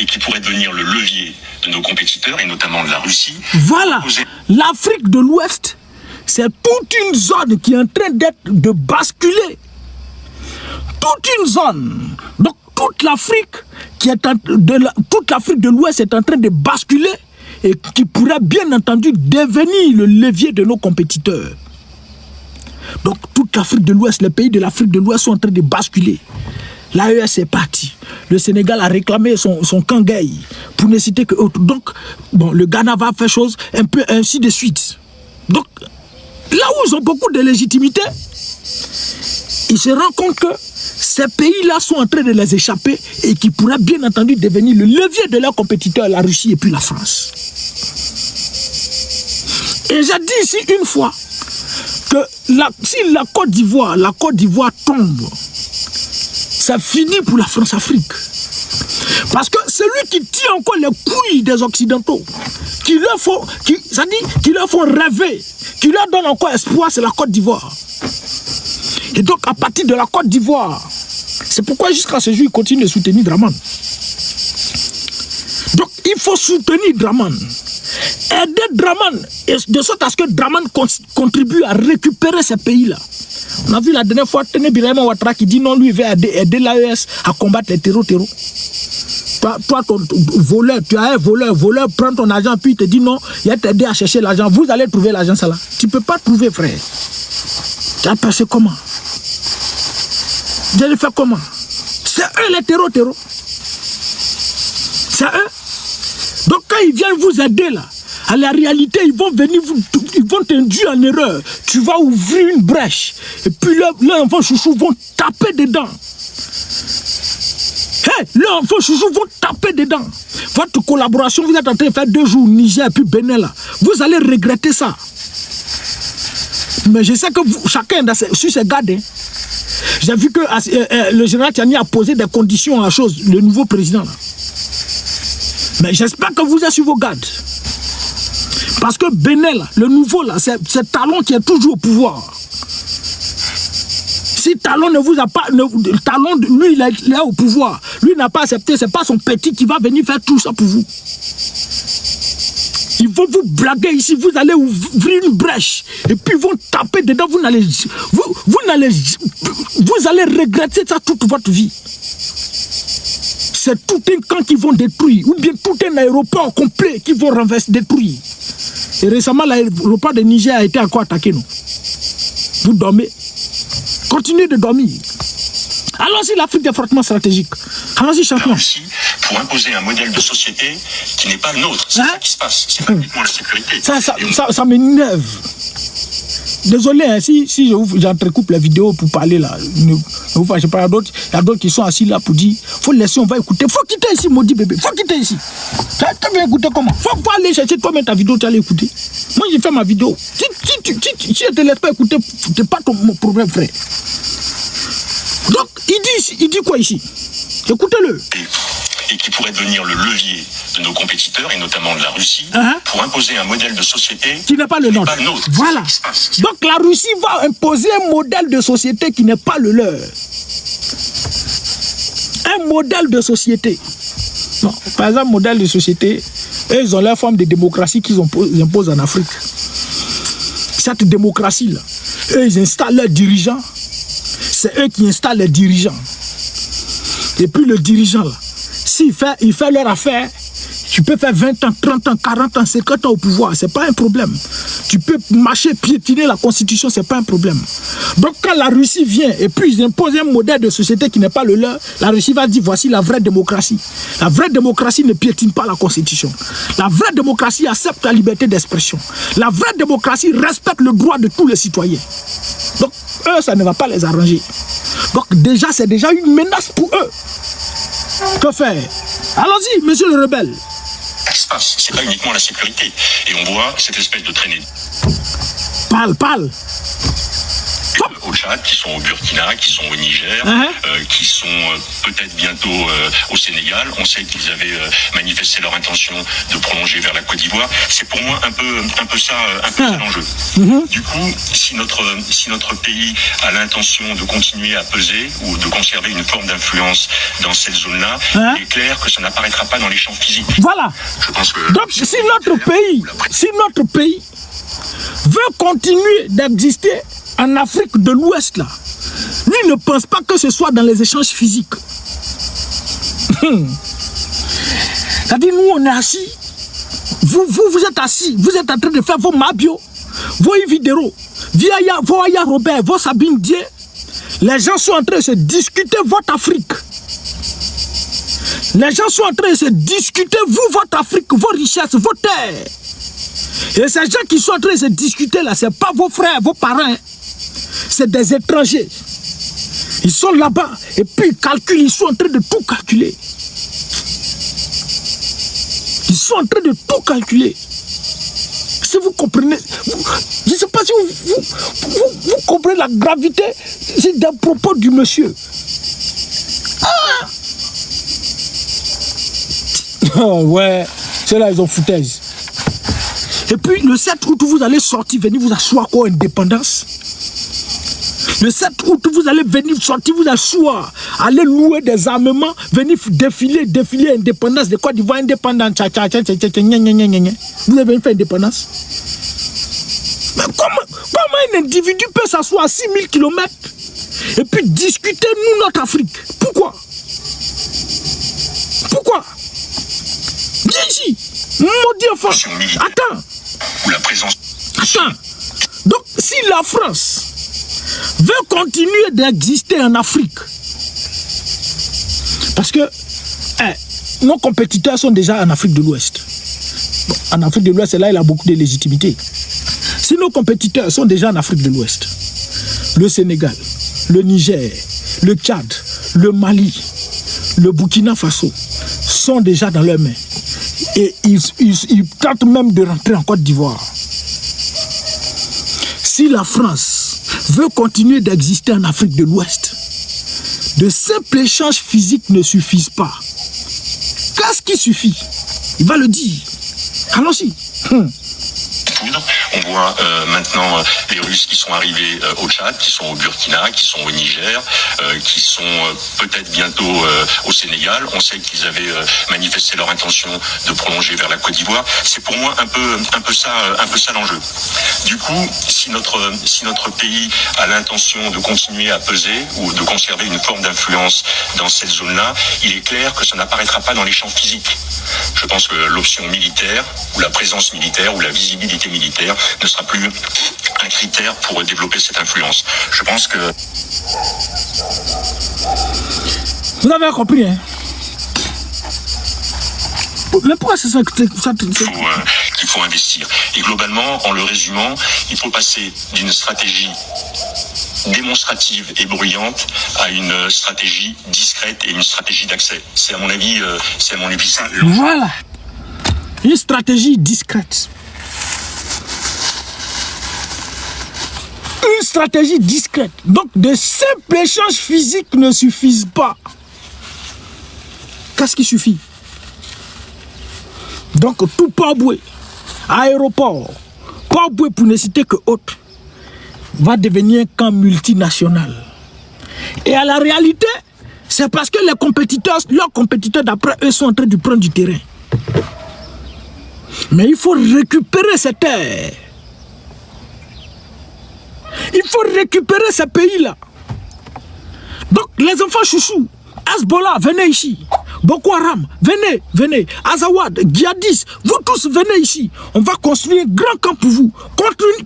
et qui pourrait devenir le levier de nos compétiteurs, et notamment de la Russie. Voilà, l'Afrique de l'Ouest, c'est toute une zone qui est en train de basculer. Toute une zone. Donc toute l'Afrique toute l'Afrique de l'Ouest est en train de basculer et qui pourrait bien entendu devenir le levier de nos compétiteurs. Donc toute l'Afrique de l'Ouest, les pays de l'Afrique de l'Ouest sont en train de basculer. L'AES est parti. Le Sénégal a réclamé son Kangay, pour ne citer que autre. Donc, bon, le Ghana va faire chose, un peu ainsi de suite. Donc, là où ils ont beaucoup de légitimité, ils se rendent compte que ces pays-là sont en train de les échapper et qui pourraient bien entendu devenir le levier de leurs compétiteurs, la Russie et puis la France. Et j'ai dit ici une fois que si la Côte d'Ivoire tombe, c'est fini pour la France-Afrique. Parce que celui qui tient encore les couilles des Occidentaux, qui leur font rêver, qui leur donne encore espoir, c'est la Côte d'Ivoire. Et donc à partir de la Côte d'Ivoire, c'est pourquoi jusqu'à ce jour, il continue de soutenir Draman. Donc il faut soutenir Draman. Aider Draman, de sorte à ce que Draman contribue à récupérer ces pays-là. On a vu la dernière fois Téné Birahima Ouattara qui dit non, lui il veut aider l'AES à combattre les terreaux. Toi, ton voleur, tu as un voleur prend ton argent puis il te dit non, il va t'aider à chercher l'argent. Vous allez trouver l'argent ça là. Tu ne peux pas trouver, frère. Tu as passé comment? Vous allez faire comment? C'est eux les terreaux. C'est eux. Donc quand ils viennent vous aider là, à la réalité, ils vont t'induire en erreur. Tu vas ouvrir une brèche. Et puis leurs enfants chouchous vont taper dedans. Leurs enfants chouchous vont taper dedans. Votre collaboration, vous êtes en train de faire 2 jours, Niger et puis Bénin là. Vous allez regretter ça. Mais je sais que chacun sur ses gardes. Hein. J'ai vu que le général Tiani a posé des conditions à la chose, le nouveau président là. Mais j'espère que vous êtes sur vos gardes. Parce que Bénin, là, le nouveau, là, c'est Talon qui est toujours au pouvoir. Si Talon ne vous a pas... Talon, lui, il est au pouvoir. Lui n'a pas accepté, c'est pas son petit qui va venir faire tout ça pour vous. Ils vont vous blaguer ici, vous allez ouvrir une brèche. Et puis ils vont taper dedans, vous allez regretter ça toute votre vie. C'est tout un camp qu'ils vont détruire, ou bien tout un aéroport complet qu'ils vont renverser, détruire. Et récemment, l'aéroport de Niger a été encore attaqué, non? Vous dormez. Continuez de dormir. Allons-y, l'Afrique est fortement stratégique. Allons-y, champion. Aussi, pour imposer un modèle de société qui n'est pas le nôtre. C'est ça qui se passe. C'est pas uniquement la sécurité. Ça m'énerve. Désolé, hein, si j'entrecoupe la vidéo pour parler là, ne vous fâchez pas, il y a d'autres qui sont assis là pour dire, faut laisser, on va écouter, faut quitter ici, maudit bébé, faut quitter ici. Tu vas écouter comment? Faut aller chercher toi-même ta vidéo, tu vas l'écouter. Moi j'ai fait ma vidéo. Si je ne te laisse pas écouter, c'est pas mon problème, frère. Donc, il dit quoi ici? Écoutez-le. Et qui pourrait devenir le levier de nos compétiteurs, et notamment de la Russie, pour imposer un modèle de société qui n'est pas le nôtre. Voilà. Donc la Russie va imposer un modèle de société qui n'est pas le leur. Un modèle de société. Non, par exemple, modèle de société, eux, ils ont leur forme de démocratie qu'ils imposent en Afrique. Cette démocratie-là, eux, ils installent leurs dirigeants. C'est eux qui installent les dirigeants. Et puis le dirigeant, là, il fait leur affaire, Tu peux faire 20 ans, 30 ans, 40 ans, 50 ans au pouvoir, c'est pas un problème. Tu peux marcher, piétiner la constitution, c'est pas un problème. Donc quand la Russie vient et puis ils imposent un modèle de société qui n'est pas le leur, la Russie va dire voici la vraie démocratie. La vraie démocratie ne piétine pas la constitution. La vraie démocratie accepte la liberté d'expression. La vraie démocratie respecte le droit de tous les citoyens. Donc eux, ça ne va pas les arranger. Donc déjà, c'est déjà une menace pour eux. Que faire? Allons-y, monsieur le rebelle. C'est pas uniquement la sécurité. Et on voit cette espèce de traînée. Parle. Au Tchad, qui sont au Burkina, qui sont au Niger, qui sont peut-être bientôt au Sénégal. On sait qu'ils avaient manifesté leur intention de prolonger vers la Côte d'Ivoire. C'est pour moi un peu ça l'enjeu. Du coup, si notre pays a l'intention de continuer à peser ou de conserver une forme d'influence dans cette zone-là, il est clair que ça n'apparaîtra pas dans les champs physiques. Voilà. Je pense que donc si notre pays veut continuer d'exister en Afrique de l'Ouest, là, lui ne pense pas que ce soit dans les échanges physiques. C'est-à-dire, nous, on est assis. Vous êtes assis. Vous êtes en train de faire vos Mabio, vos Ividero, vos Aya Robert, vos Sabine Dié. Les gens sont en train de se discuter votre Afrique. Les gens sont en train de se discuter, vous, votre Afrique, vos richesses, vos terres. Et ces gens qui sont en train de se discuter là, ce n'est pas vos frères, vos parents. Hein. C'est des étrangers. Ils sont là-bas et puis ils calculent, ils sont en train de tout calculer. Ils sont en train de tout calculer. Si vous comprenez, je ne sais pas si vous comprenez la gravité des propos du monsieur. Oh ouais, c'est là ils ont foutaise. Et puis le 7 août, vous allez sortir, venir vous asseoir quoi, indépendance. Le 7 août, vous allez venir sortir, vous asseoir, aller louer des armements, venir défiler indépendance de Côte d'Ivoire indépendante. Vous avez venu faire indépendance. Mais comment un individu peut s'asseoir à 6000 km et puis discuter, nous, notre Afrique? Pourquoi? Viens ici, maudit enfant. Attends. Attends. Donc, si la France veut continuer d'exister en Afrique, parce que nos compétiteurs sont déjà en Afrique de l'Ouest. Bon, en Afrique de l'Ouest, là, il a beaucoup de légitimité. Si nos compétiteurs sont déjà en Afrique de l'Ouest, le Sénégal, le Niger, le Tchad, le Mali, le Burkina Faso sont déjà dans leurs mains. Et ils tentent même de rentrer en Côte d'Ivoire. Si la France veut continuer d'exister en Afrique de l'Ouest, de simples échanges physiques ne suffisent pas. Qu'est-ce qui suffit? Il va le dire. Allons-y. On voit maintenant les Russes qui sont arrivés au Tchad, qui sont au Burkina, qui sont au Niger, qui sont peut-être bientôt au Sénégal. On sait qu'ils avaient manifesté leur intention de prolonger vers la Côte d'Ivoire. C'est pour moi un peu ça l'enjeu. Du coup, si notre pays a l'intention de continuer à peser ou de conserver une forme d'influence dans cette zone-là, il est clair que ça n'apparaîtra pas dans les champs physiques. Je pense que l'option militaire, ou la présence militaire, ou la visibilité militaire ne sera plus un critère pour développer cette influence. Je pense que... Vous avez compris, hein? Mais pourquoi c'est ça qu'il faut investir. Et globalement, en le résumant, il faut passer d'une stratégie démonstrative et bruyante à une stratégie discrète et une stratégie d'accès. C'est à mon avis ça. Voilà. Une stratégie discrète. Une stratégie discrète. Donc, de simples échanges physiques ne suffisent pas. Qu'est-ce qui suffit? Donc, tout Port-Boué, aéroport, Port-Boué, pour ne citer que autre, va devenir un camp multinational. Et à la réalité, c'est parce que leurs compétiteurs d'après eux sont en train de prendre du terrain. Mais il faut récupérer ces terres. Il faut récupérer ces pays-là. Donc, les enfants chouchous, Hezbollah, venez ici. Boko Haram, venez, venez. Azawad, Djihadis, vous tous venez ici. On va construire un grand camp pour vous.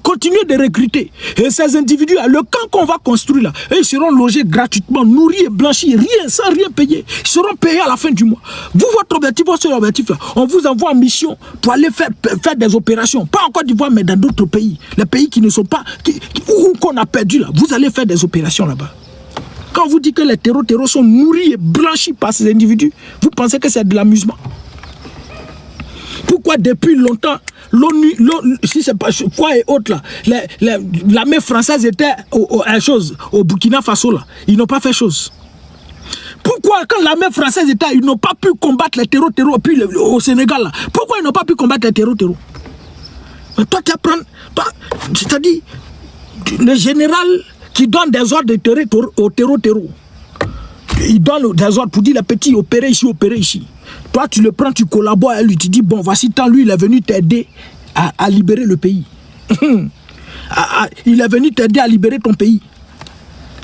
Continuez de recruter. Et ces individus-là, le camp qu'on va construire là, ils seront logés gratuitement, nourris et blanchis, rien, sans rien payer. Ils seront payés à la fin du mois. Vous, votre objectif là, on vous envoie en mission pour aller faire des opérations. Pas en Côte d'Ivoire, mais dans d'autres pays. Les pays qui ne sont pas, où qu'on a perdu là. Vous allez faire des opérations là-bas. Quand on vous dit que les terreaux sont nourris et blanchis par ces individus, vous pensez que c'est de l'amusement? Pourquoi depuis longtemps, l'ONU, si c'est pas quoi et autres là, l'armée française était au Burkina Faso là, ils n'ont pas fait chose. Pourquoi quand l'armée française était, ils n'ont pas pu combattre les terreaux puis au Sénégal là? Pourquoi ils n'ont pas pu combattre les terreaux? Mais toi tu apprends, c'est-à-dire le général qui donne des ordres au terreau. Il donne des ordres pour dire les petits, opérez ici. Toi, tu le prends, tu collabores à lui, tu dis, bon, voici tant, lui, il est venu t'aider à libérer le pays. Il est venu t'aider à libérer ton pays.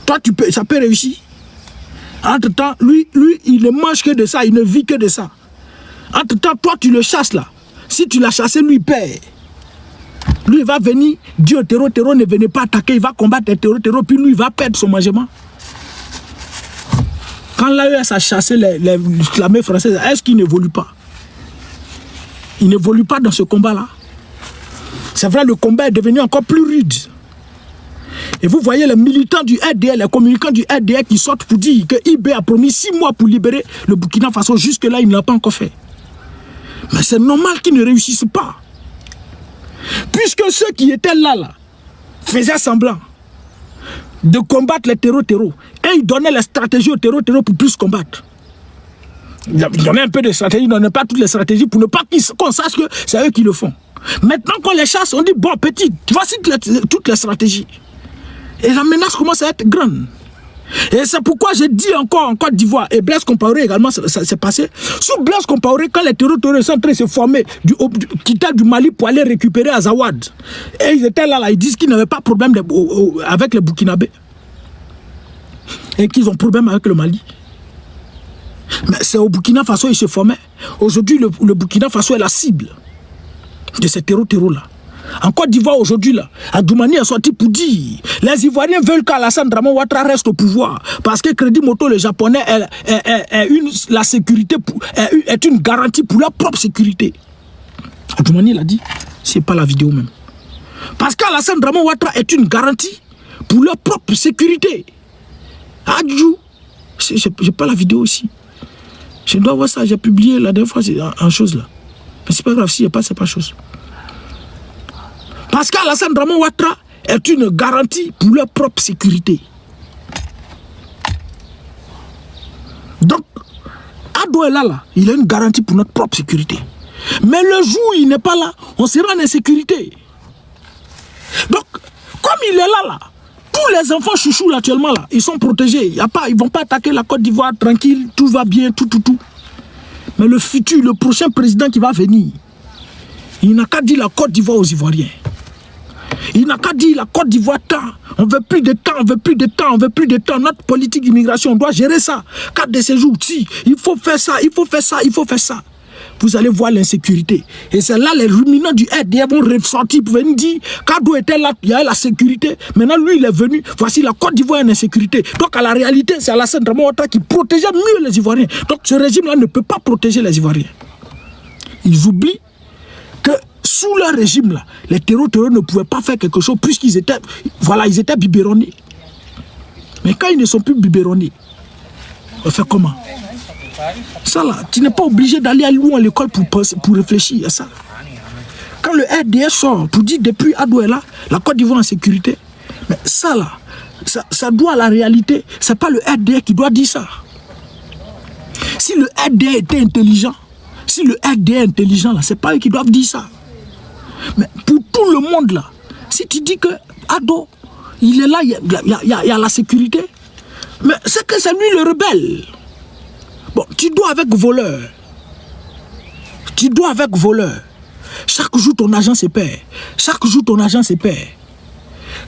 Toi, ça peut réussir. Entre-temps, lui, il ne mange que de ça, il ne vit que de ça. Entre-temps, toi, tu le chasses là. Si tu l'as chassé, lui, il perd. Lui, il va venir, Dieu, terreau, ne venez pas attaquer, il va combattre les terreau, puis lui, il va perdre son mangement. Quand l'AES a chassé l'armée française, est-ce qu'il n'évolue pas? Il n'évolue pas dans ce combat-là. C'est vrai, le combat est devenu encore plus rude. Et vous voyez les militants du RDR, les communicants du RDR qui sortent pour dire que IB a promis 6 mois pour libérer le Burkina Faso. Jusque-là, il ne l'a pas encore fait. Mais c'est normal qu'ils ne réussissent pas. Puisque ceux qui étaient là faisaient semblant de combattre les terreaux, et ils donnaient les stratégies aux terreaux pour plus combattre. Ils donnaient un peu de stratégie, ils ne donnaient pas toutes les stratégies pour ne pas qu'on sache que c'est eux qui le font. Maintenant qu'on les chasse, on dit, bon petit, voici toutes les stratégies. Et la menace commence à être grande. Et c'est pourquoi j'ai dit encore en Côte d'Ivoire, et Blaise Compaoré également, ça s'est passé. Sous Blaise Compaoré, quand les terreaux sont en train de se former, quitter du Mali pour aller récupérer Azawad, et ils étaient là, ils disent qu'ils n'avaient pas de problème avec les Burkinabés. Et qu'ils ont problème avec le Mali. Mais c'est au Burkina Faso ils se formaient. Aujourd'hui, le Burkina Faso est la cible de ces terreaux-là. En Côte d'Ivoire aujourd'hui, là, Adoumani est sorti pour dire les Ivoiriens veulent qu'Alassane Draman Ouattara reste au pouvoir parce que Crédit Moto, le Japonais, la sécurité est une garantie pour leur propre sécurité. Adoumani l'a dit, c'est pas la vidéo même. Parce qu'Alassane Draman Ouattara est une garantie pour leur propre sécurité. Adjou, j'ai pas la vidéo aussi. Je dois voir ça, j'ai publié la dernière fois en chose là. Mais c'est pas grave, si il n'y a pas, c'est pas chose. Parce qu'Alassane Draman Ouattara est une garantie pour leur propre sécurité. Donc, Ado est là, il a une garantie pour notre propre sécurité. Mais le jour où il n'est pas là, on sera en insécurité. Donc, comme il est là, tous les enfants chouchous là, actuellement, là, ils sont protégés. Ils ne vont pas attaquer la Côte d'Ivoire tranquille, tout va bien, tout. Mais le futur, le prochain président qui va venir, il n'a qu'à dire la Côte d'Ivoire aux Ivoiriens. Il n'a qu'à dire la Côte d'Ivoire tant. On veut plus de temps, on veut plus de temps, on veut plus de temps. Notre politique d'immigration, on doit gérer ça. 4 de séjours, si, il faut faire ça, il faut faire ça, il faut faire ça. Vous allez voir l'insécurité. Et c'est là les ruminants du RDR vont ressortir pour venir dire Kado était là, il y a la sécurité. Maintenant, lui, il est venu. Voici la Côte d'Ivoire en insécurité. Donc, à la réalité, c'est Alassane Draman Ouattara qui protégeait mieux les Ivoiriens. Donc, ce régime-là ne peut pas protéger les Ivoiriens. Ils oublient que sous leur régime-là, les terreaux ne pouvaient pas faire quelque chose puisqu'ils étaient, ils étaient biberonnés. Mais quand ils ne sont plus biberonnés, on fait comment? Ça là, tu n'es pas obligé d'aller à l'école pour réfléchir à ça. Quand le RDS sort pour dire depuis Ado est là, la Côte d'Ivoire en sécurité, mais ça là, ça doit à la réalité, c'est pas le RDS qui doit dire ça. Si le RDS était intelligent, là, c'est pas eux qui doivent dire ça. Mais pour tout le monde là, si tu dis que Ado, il est là, il y a la sécurité, mais c'est que c'est lui le rebelle. Bon, tu dois avec voleur. Chaque jour, ton argent se perd.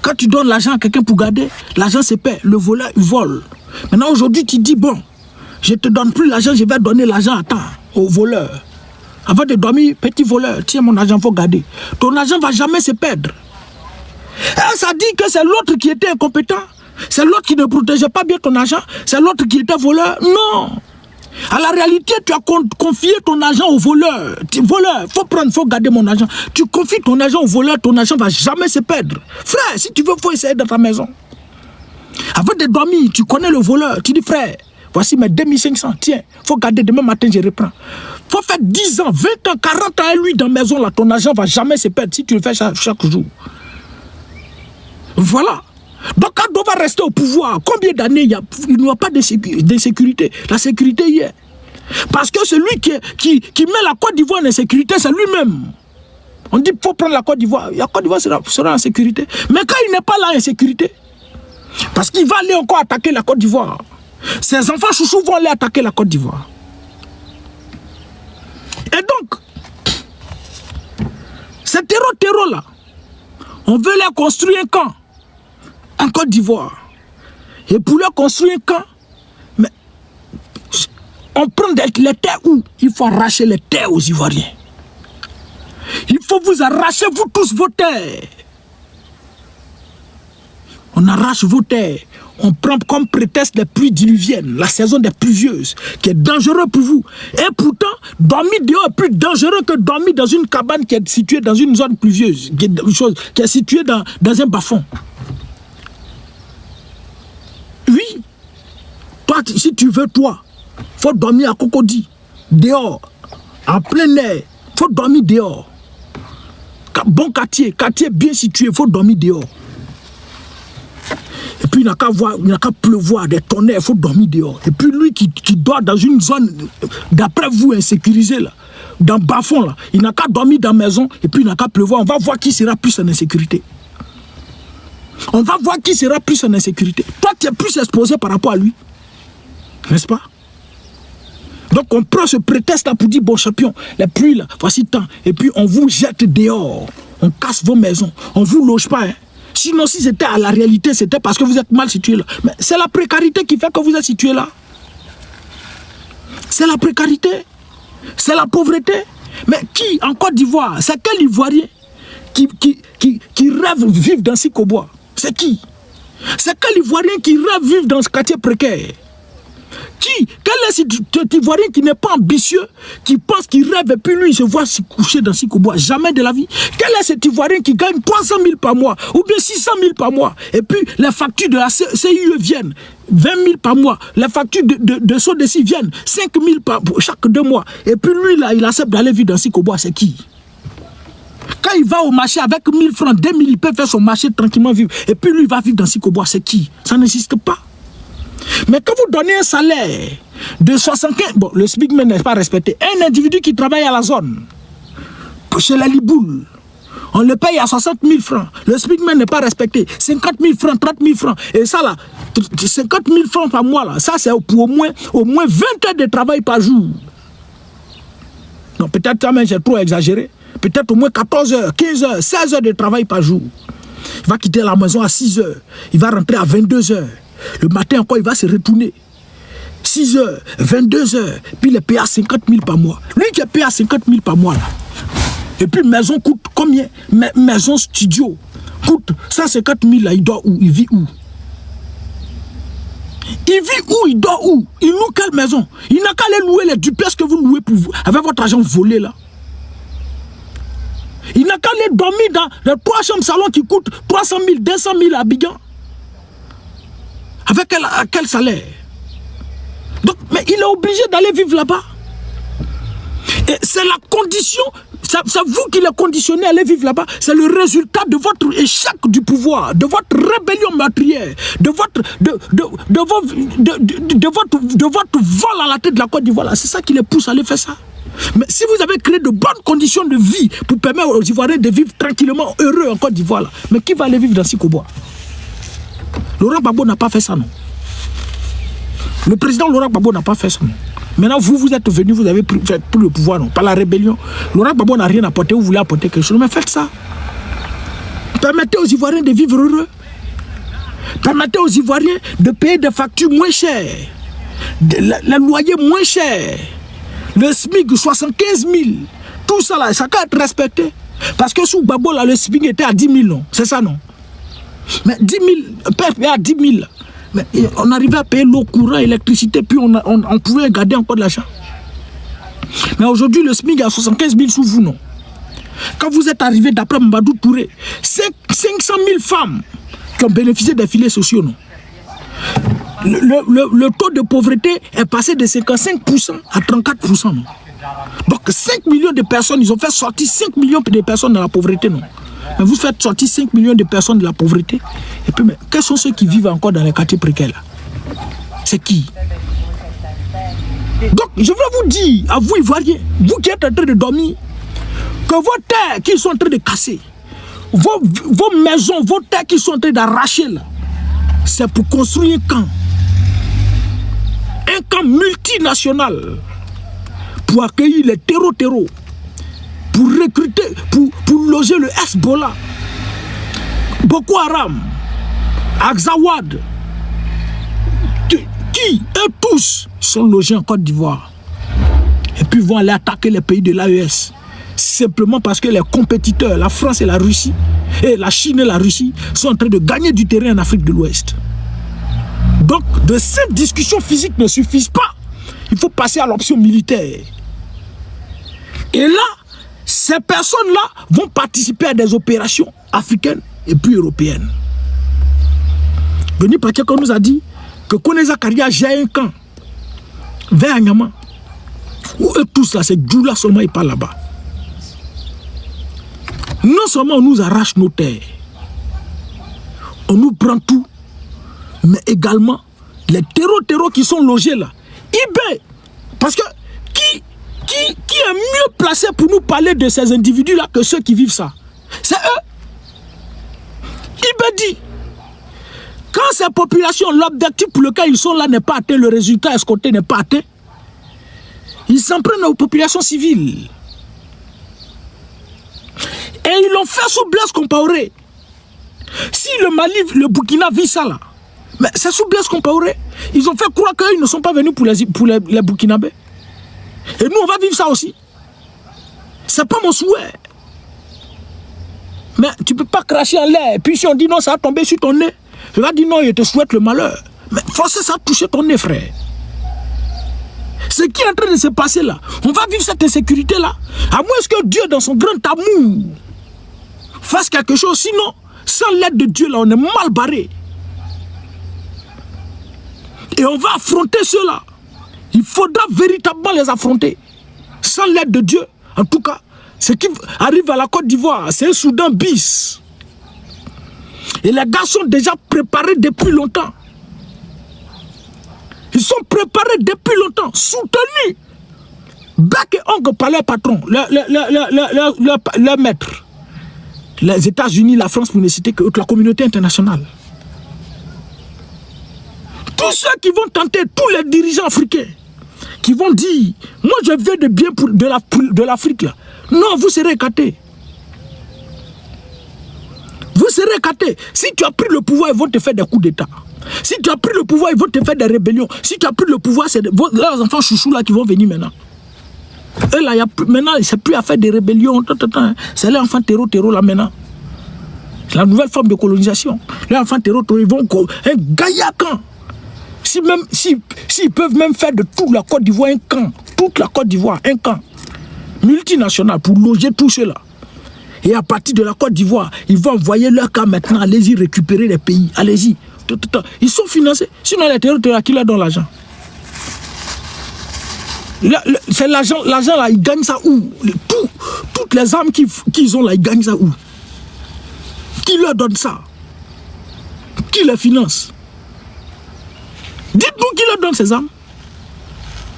Quand tu donnes l'argent à quelqu'un pour garder, l'argent se perd. Le voleur, il vole. Maintenant, aujourd'hui, tu dis, bon, Je ne te donne plus l'argent, je vais donner l'argent à temps, au voleur. Avant de dormir, petit voleur, tiens mon argent, il faut garder. Ton argent ne va jamais se perdre. Et ça dit que c'est l'autre qui était incompétent. C'est l'autre qui ne protégeait pas bien ton argent. C'est l'autre qui était voleur. Non. À la réalité, tu as confié ton argent au voleur. Voleur, il faut garder mon argent. Tu confies ton argent au voleur, ton argent ne va jamais se perdre. Frère, si tu veux, il faut essayer dans ta maison. Avant de dormir, tu connais le voleur. Tu dis, frère, voici mes 2500. Tiens, il faut garder, demain matin, je reprends. Il faut faire 10 ans, 20 ans, 40 ans à lui dans la maison. Là, ton argent ne va jamais se perdre si tu le fais chaque jour. Voilà. Donc, quand on va rester au pouvoir, combien d'années il n'y a pas d'insécurité? La sécurité y est. Parce que celui qui met la Côte d'Ivoire en insécurité, c'est lui-même. On dit qu'il faut prendre la Côte d'Ivoire. La Côte d'Ivoire sera en sécurité. Mais quand il n'est pas là en sécurité, parce qu'il va aller encore attaquer la Côte d'Ivoire. Ses enfants chouchous vont aller attaquer la Côte d'Ivoire. Et donc, ces terreaux-là, on veut leur construire un camp en Côte d'Ivoire. Et pour leur construire un camp, mais on prend les terres où il faut arracher les terres aux Ivoiriens. Il faut vous arracher, vous tous, vos terres. On arrache vos terres. On prend comme prétexte les pluies diluviennes, la saison des pluvieuses, qui est dangereux pour vous. Et pourtant, dormir dehors est plus dangereux que dormir dans une cabane qui est située dans une zone pluvieuse, qui est située dans un bas-fond. Oui. Toi, si tu veux, il faut dormir à Cocody, dehors, en plein air. Il faut dormir dehors. Bon quartier bien situé, il faut dormir dehors. Et puis il n'a qu'à pleuvoir, des tonnerres, il faut dormir dehors. Et puis lui qui dort dans une zone, d'après vous, insécurisée, là, dans bas-fond, là, il n'a qu'à dormir dans la maison, et puis il n'a qu'à pleuvoir. On va voir qui sera plus en insécurité. On va voir qui sera plus en insécurité. Toi, tu es plus exposé par rapport à lui. N'est-ce pas? Donc on prend ce prétexte-là pour dire, bon champion, les pluies, là, voici tant. Et puis on vous jette dehors. On casse vos maisons. On ne vous loge pas, hein. Sinon, si c'était à la réalité, c'était parce que vous êtes mal situé là. Mais c'est la précarité qui fait que vous êtes situé là. C'est la précarité. C'est la pauvreté. Mais qui, en Côte d'Ivoire, c'est quel Ivoirien qui rêve vivre dans Sikobois? C'est qui? C'est quel Ivoirien qui rêve vivre dans ce quartier précaire? Quel est cet Ivoirien qui n'est pas ambitieux, qui pense qu'il rêve et puis lui il se voit se coucher dans Sikobois? Jamais de la vie. Quel est cet Ivoirien qui gagne 300 000 par mois ou bien 600 000 par mois et puis les factures de la CIE viennent 20 000 par mois, les factures de SODECI viennent 5 000 chaque 2 mois et puis lui là il accepte d'aller vivre dans Sikobois? C'est qui? Quand il va au marché avec 1000 francs, 2000, il peut faire son marché tranquillement vivre et puis lui il va vivre dans Sikobois? C'est qui? Ça n'existe pas. Mais quand vous donnez un salaire de 75... Bon, le SMICMEN n'est pas respecté. Un individu qui travaille à la zone, chez la Liboule, on le paye à 60 000 francs. Le SMICMEN n'est pas respecté. 50 000 francs, 30 000 francs. Et ça là, 50 000 francs par mois là, ça c'est pour au moins 20 heures de travail par jour. Donc peut-être ça, mais j'ai trop exagéré. Peut-être au moins 14 heures, 15 heures, 16 heures de travail par jour. Il va quitter la maison à 6 heures. Il va rentrer à 22 heures. Le matin encore, il va se retourner. 6 heures, 22 heures. Puis il est payé à 50 000 par mois. Lui qui est payé à 50 000 par mois là. Et puis maison coûte combien? Maison studio coûte 150 000 là. Il dort où? Il vit où? Il vit où? Il dort où? Il loue quelle maison? Il n'a qu'à aller louer les duplex que vous louez pour vous, avec votre argent volé là. Il n'a qu'à aller dormir dans les 3 chambres salon qui coûtent 300 000, 200 000 à Abidjan. Avec quel salaire? Donc, mais il est obligé d'aller vivre là-bas. Et c'est la condition, c'est vous qui l'avez conditionné à aller vivre là-bas. C'est le résultat de votre échec du pouvoir, de votre rébellion meurtrière, de votre vol à la tête de la Côte d'Ivoire. C'est ça qui les pousse à aller faire ça. Mais si vous avez créé de bonnes conditions de vie pour permettre aux Ivoiriens de vivre tranquillement, heureux en Côte d'Ivoire, mais qui va aller vivre dans Sikobois? Laurent Gbagbo n'a pas fait ça, non. Le président Laurent Gbagbo n'a pas fait ça, non. Maintenant, vous êtes venu, vous avez pris le pouvoir, non. Par la rébellion. Laurent Gbagbo n'a rien apporté, vous voulez apporter quelque chose. Mais faites ça. Permettez aux Ivoiriens de vivre heureux. Permettez aux Ivoiriens de payer des factures moins chères. les loyers moins chers, le SMIC 75 000, tout ça là, ça doit être respecté. Parce que sous Gbagbo là, le SMIC était à 10 000, non? C'est ça, non? Mais 10 000, à 10 000. Mais on arrivait à payer l'eau, courant, électricité, puis on pouvait garder encore de l'argent. Mais aujourd'hui, le SMIC est à 75 000 sous vous, non? Quand vous êtes arrivé d'après Mbadou Touré, 500 000 femmes qui ont bénéficié des filets sociaux, non? Le taux de pauvreté est passé de 55% à 34%, non? Donc 5 millions de personnes, ils ont fait sortir 5 millions de personnes de la pauvreté, non? Mais vous faites sortir 5 millions de personnes de la pauvreté. Et puis, mais quels sont ceux qui vivent encore dans les quartiers précaires là? C'est qui? Donc, je veux vous dire, à vous Ivoiriens, vous qui êtes en train de dormir, que vos terres qui sont en train de casser, vos maisons, vos terres qui sont en train d'arracher là, c'est pour construire un camp. Un camp multinational pour accueillir les terreaux, pour recruter, pour loger le Hezbollah, Boko Haram, Azawad, qui, eux tous, sont logés en Côte d'Ivoire. Et puis vont aller attaquer les pays de l'AES. Simplement parce que les compétiteurs, la France et la Russie, et la Chine et la Russie, sont en train de gagner du terrain en Afrique de l'Ouest. Donc, de cette discussion physique ne suffisent pas. Il faut passer à l'option militaire. Et là, ces personnes-là vont participer à des opérations africaines et puis européennes. Denis Pacheco nous a dit que Koneza Karia gère un camp vers Anyama, où eux tous là, c'est Djoula seulement, ils parlent là-bas. Non seulement on nous arrache nos terres, on nous prend tout, mais également les terreaux qui sont logés là. eBay, parce que qui est mieux placé pour nous parler de ces individus-là que ceux qui vivent ça? C'est eux. eBay dit, quand ces populations, l'objectif pour lequel ils sont là n'est pas atteint, le résultat escompté n'est pas atteint, ils s'en prennent aux populations civiles. Et ils l'ont fait sous Blaise Compaoré. Si le Mali, le Burkina vit ça là, mais c'est sous Blaise Compaoré. Ils ont fait croire qu'ils ne sont pas venus pour les Burkinabés. Et nous, on va vivre ça aussi. C'est pas mon souhait. Mais tu peux pas cracher en l'air. Et puis si on dit non, ça va tomber sur ton nez. Je vais dire non, je te souhaite le malheur. Mais forcément, ça a touché ton nez, frère. Ce qui est en train de se passer là, on va vivre cette insécurité là. À moins que Dieu, dans son grand amour, fasse quelque chose. Sinon, sans l'aide de Dieu là, on est mal barré. Et on va affronter ceux-là. Il faudra véritablement les affronter. Sans l'aide de Dieu, en tout cas, ce qui arrive à la Côte d'Ivoire, c'est un Soudan bis. Et les gars sont déjà préparés depuis longtemps. Ils sont préparés depuis longtemps, soutenus, bec et ongle par leur patron, leur maître. Les États-Unis, la France, pour ne citer que la communauté internationale. Tous ceux qui vont tenter, tous les dirigeants africains, qui vont dire, moi je veux de bien de l'Afrique là. Non, vous serez écartés. Vous serez écartés. Si tu as pris le pouvoir, ils vont te faire des coups d'État. Si tu as pris le pouvoir, ils vont te faire des rébellions. Si tu as pris le pouvoir, c'est leurs enfants chouchous là qui vont venir maintenant. Eux là, maintenant, c'est plus à faire des rébellions. C'est les enfants terreau là maintenant. C'est la nouvelle forme de colonisation. Les enfants terreau, ils vont un gaillacan. S'ils peuvent même faire de toute la Côte d'Ivoire un camp, toute la Côte d'Ivoire un camp multinational pour loger tous ceux-là. Et à partir de la Côte d'Ivoire, ils vont envoyer leur camp maintenant, allez-y récupérer les pays, allez-y. Ils sont financés, sinon les terroristes qui leur donnent l'argent. C'est l'argent là, ils gagnent ça où? Toutes les armes qu'ils ont là, ils gagnent ça où? Qui leur donne ça? Qui les finance? Dites-nous qui leur donne ces armes.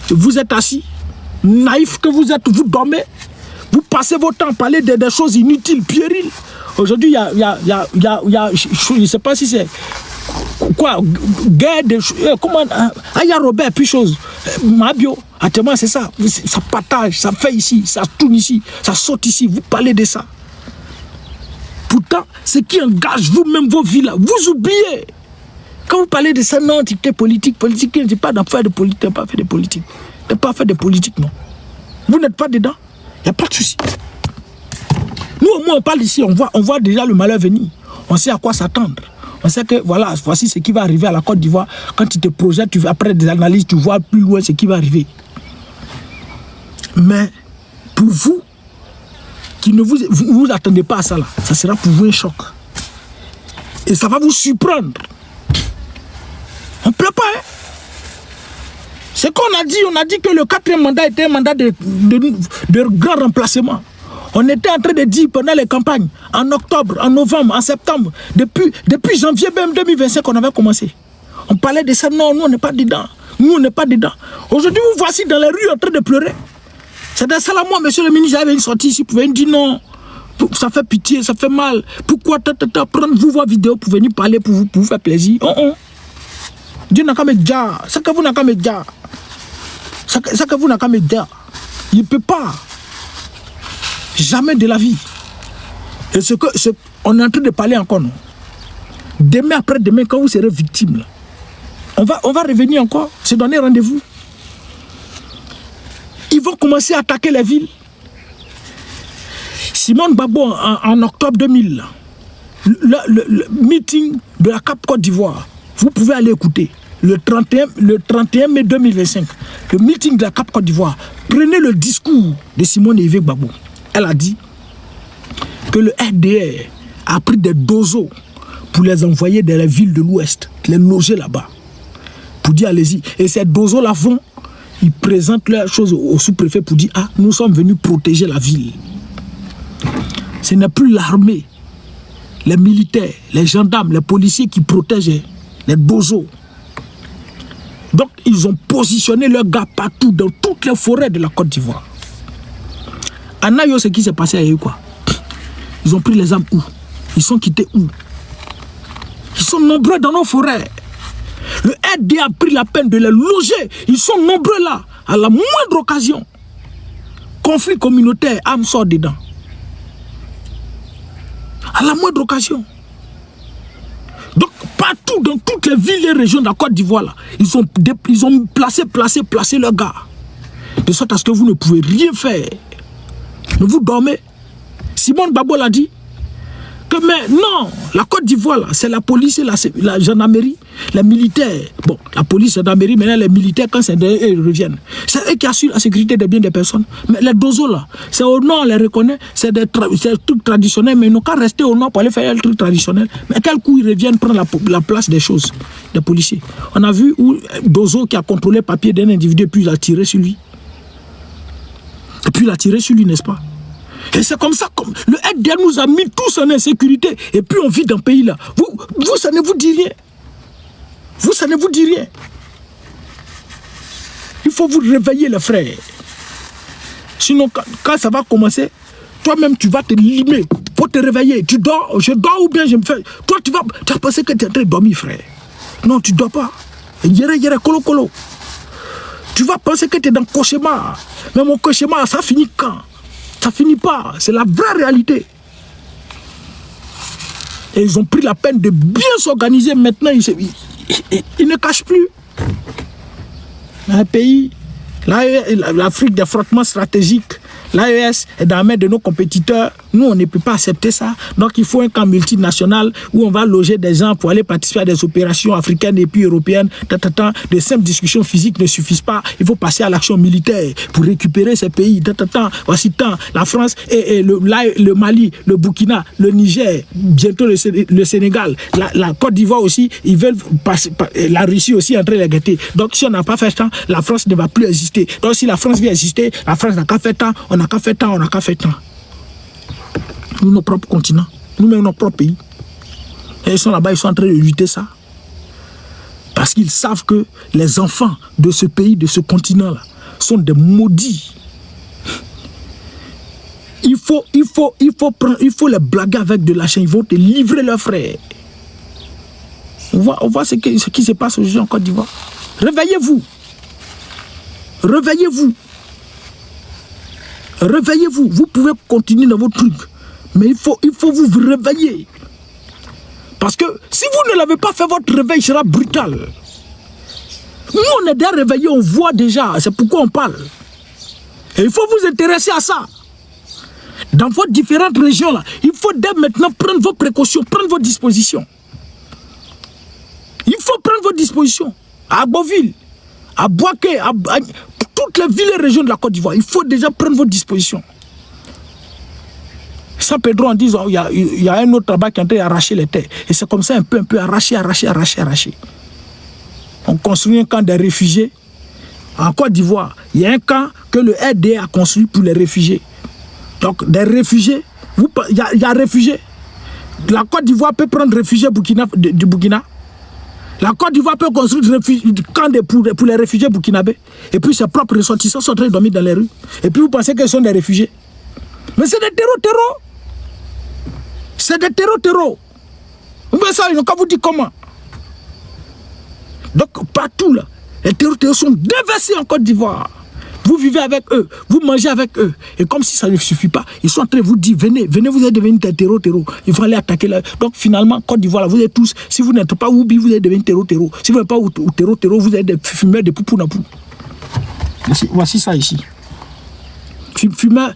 Vous êtes assis, naïfs que vous êtes, vous dormez, vous passez votre temps à parler des choses inutiles, puériles. Aujourd'hui, il y a, je ne sais pas si c'est quoi, guerre de comment, Aya Robert, puis chose, Mabio, actuellement c'est ça, ça partage, ça fait ici, ça tourne ici, ça saute ici, vous parlez de ça. Pourtant, ce qui engage vous-même vos vies là, vous oubliez. Quand vous parlez de ça, non, tu es politique, je ne dis pas d'en faire de politique, tu n'as pas fait de politique. Tu n'as pas fait de politique, non. Vous n'êtes pas dedans, il n'y a pas de souci. Nous, au moins, on parle ici, on voit déjà le malheur venir. On sait à quoi s'attendre. On sait que, voilà, voici ce qui va arriver à la Côte d'Ivoire. Quand tu te projettes, après des analyses, tu vois plus loin ce qui va arriver. Mais, pour vous, qui ne vous attendez pas à ça, là, ça sera pour vous un choc. Et ça va vous surprendre. On ne plaît pas, hein. Ce qu'on a dit que le 4e mandat était un mandat de grand remplacement. On était en train de dire pendant les campagnes, en octobre, en novembre, en septembre, depuis janvier même 2025 qu'on avait commencé. On parlait de ça, non, nous on n'est pas dedans. Nous on n'est pas dedans. Aujourd'hui, vous voici dans les rues en train de pleurer. C'est dans ça là, moi, monsieur le ministre, j'avais une sortie ici pour venir dire non. Ça fait pitié, ça fait mal. Pourquoi prendre vos vidéos pour venir parler pour vous faire plaisir? Dieu n'a qu'à me dire. C'est que vous n'avez qu'à me dire. C'est que vous n'avez qu'à me dire. Il ne peut pas. Jamais de la vie. Et on est en train de parler encore, non? Demain, après-demain, quand vous serez victime, là, on va revenir encore, se donner rendez-vous. Ils vont commencer à attaquer les villes. Simone Gbagbo, en octobre 2000, le meeting de la Cap Côte d'Ivoire, vous pouvez aller écouter. Le 31 mai 2025, le meeting de la Cap Côte d'Ivoire, prenez le discours de Simone Yves Gbagbo. Elle a dit que le RDR a pris des dozos pour les envoyer dans les villes de l'Ouest, les loger là-bas. Pour dire allez-y. Et ces dozos-là vont, ils présentent leurs choses au sous-préfet pour dire ah, nous sommes venus protéger la ville. Ce n'est plus l'armée, les militaires, les gendarmes, les policiers qui protègent les dozos. Donc ils ont positionné leurs gars partout, dans toutes les forêts de la Côte d'Ivoire. À Nayo, ce qui s'est passé à eux, quoi. Ils ont pris les armes où? Ils sont quittés où? Ils sont nombreux dans nos forêts. Le RD a pris la peine de les loger. Ils sont nombreux là. À la moindre occasion. Conflit communautaire, âme sort dedans. À la moindre occasion. Donc, partout, dans toutes les villes et régions de la Côte d'Ivoire, là, ils ont placé leurs gars. De sorte à ce que vous ne pouvez rien faire. Mais vous dormez. Simone Gbagbo l'a dit. Que mais non, la Côte d'Ivoire, c'est la police et la gendarmerie, les militaires. Bon, la police, la gendarmerie, maintenant les militaires, quand c'est d'eux, ils reviennent. C'est eux qui assurent la sécurité des biens des personnes. Mais les dozos là, c'est au nord, on les reconnaît, c'est des trucs traditionnels, mais ils n'ont qu'à rester au nord pour aller faire les trucs traditionnels. Mais à quel coup ils reviennent prendre la place des choses, des policiers? On a vu où Dozo qui a contrôlé le papier d'un individu, puis il a tiré sur lui. Et puis il a tiré sur lui, n'est-ce pas? Et c'est comme ça, comme le RDR nous a mis tous en insécurité. Et puis on vit dans ce pays-là. Vous, ça ne vous dit rien. Vous, ça ne vous dit rien. Il faut vous réveiller, les frères. Sinon, quand ça va commencer, toi-même, tu vas te limer. Pour te réveiller. Tu dors, je dors ou bien je me fais... Toi, tu vas penser que tu es en train de dormir, frère. Non, tu ne dors pas. Yere, kolo. Tu vas penser que tu es dans le cauchemar. Mais mon cauchemar, ça finit quand? Ça finit pas, c'est la vraie réalité. Et ils ont pris la peine de bien s'organiser maintenant. Ils ne cachent plus. Un pays, l'Afrique des frottements stratégiques, l'AES est dans la main de nos compétiteurs. Nous, on ne peut pas accepter ça. Donc, il faut un camp multinational où on va loger des gens pour aller participer à des opérations africaines et puis européennes. De simples discussions physiques ne suffisent pas. Il faut passer à l'action militaire pour récupérer ces pays. Voici tant. La France et le Mali, le Burkina, le Niger, bientôt le Sénégal, la Côte d'Ivoire aussi, ils veulent passer, la Russie aussi est en train de les guetter. Donc, si on n'a pas fait tant, la France ne va plus exister. Donc, si la France vient exister, la France n'a qu'à faire tant, on n'a qu'à faire tant. Nous, nos propres continents, nous-mêmes, nos propres pays. Et ils sont là-bas, ils sont en train de lutter ça. Parce qu'ils savent que les enfants de ce pays, de ce continent-là, sont des maudits. Il faut les blaguer avec de la chaîne. Ils vont te livrer leurs frères. On voit ce qui se passe aujourd'hui en Côte d'Ivoire. Réveillez-vous. Réveillez-vous. Réveillez-vous. Vous pouvez continuer dans vos trucs. Mais il faut vous réveiller. Parce que si vous ne l'avez pas fait, votre réveil sera brutal. Nous, on est déjà réveillés, on voit déjà. C'est pourquoi on parle. Et il faut vous intéresser à ça. Dans vos différentes régions, là, il faut dès maintenant prendre vos précautions, prendre vos dispositions. Il faut prendre vos dispositions. À Beauville, à Boaké, à toutes les villes et régions de la Côte d'Ivoire, il faut déjà prendre vos dispositions. San Pedro en disant, il y a un autre travail qui est en train d'arracher les terres. Et c'est comme ça un peu arraché. On construit un camp des réfugiés. En Côte d'Ivoire, il y a un camp que le RDA a construit pour les réfugiés. Donc, des réfugiés, il y a réfugiés. La Côte d'Ivoire peut prendre réfugiés du Burkina. La Côte d'Ivoire peut construire un camp pour les réfugiés burkinabés. Et puis ses propres ressortissants sont en train de dormir dans les rues. Et puis vous pensez qu'ils sont des réfugiés. Mais c'est des terreaux. C'est des terreaux. Mais ça, quand vous dites comment. Donc, partout là, les terreaux sont déversés en Côte d'Ivoire. Vous vivez avec eux, vous mangez avec eux. Et comme si ça ne suffit pas, ils sont en train de vous dire, venez, vous êtes devenus des terreaux. Il faut aller attaquer là. Donc finalement, Côte d'Ivoire, vous êtes tous, si vous n'êtes pas Oubi, vous êtes devenus terreaux. Si vous n'êtes pas terreaux, vous êtes des fumeurs de poupou-napou. Voici ça ici. Fumeur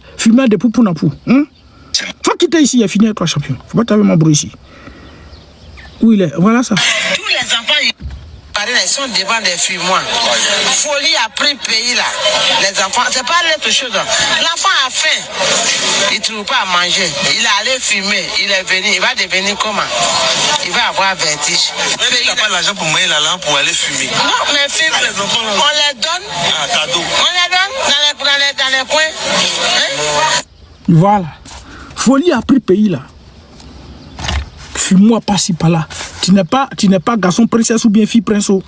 de poupou-napou. Faut quitter ici, il a fini avec toi, champion. Faut pas t'avoir mon bruit ici. Où il est? Voilà ça. Tous les enfants, ils sont devant des fumoirs. Folie a pris le pays là. Les enfants, c'est pas l'autre chose. L'enfant a faim. Il ne trouve pas à manger. Il est allé fumer. Il est venu. Il va devenir comment? Il va avoir vertige. Il n'a pas l'argent pour manger la lampe pour aller fumer. Non, mais fume. Les enfants, on les donne. Ah, cadeau. On les donne dans les coins. Hein? Voilà. Folie a pris le pays là. Fume-moi par-ci par-là. Tu n'es pas garçon princesse ou bien fille princeau.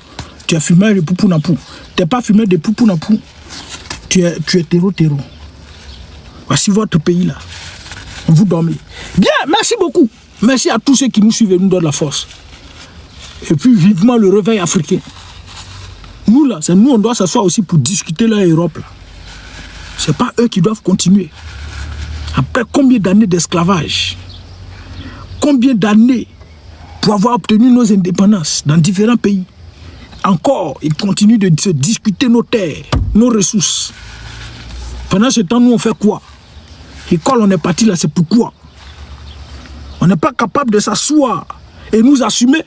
Tu es fumeur de poupou-napou. Tu n'es pas fumeur de poupou-napou. Tu es terreau. Voici votre pays là. Vous dormez. Bien, merci beaucoup. Merci à tous ceux qui nous suivent et nous donnent la force. Et puis vivement le réveil africain. Nous là, c'est nous on doit s'asseoir aussi pour discuter l'Europe là. C'est pas eux qui doivent continuer. Après combien d'années d'esclavage? Combien d'années pour avoir obtenu nos indépendances dans différents pays? Encore, ils continuent de se discuter nos terres, nos ressources. Pendant ce temps, nous, on fait quoi? École, on est parti là, c'est pourquoi? On n'est pas capable de s'asseoir et nous assumer.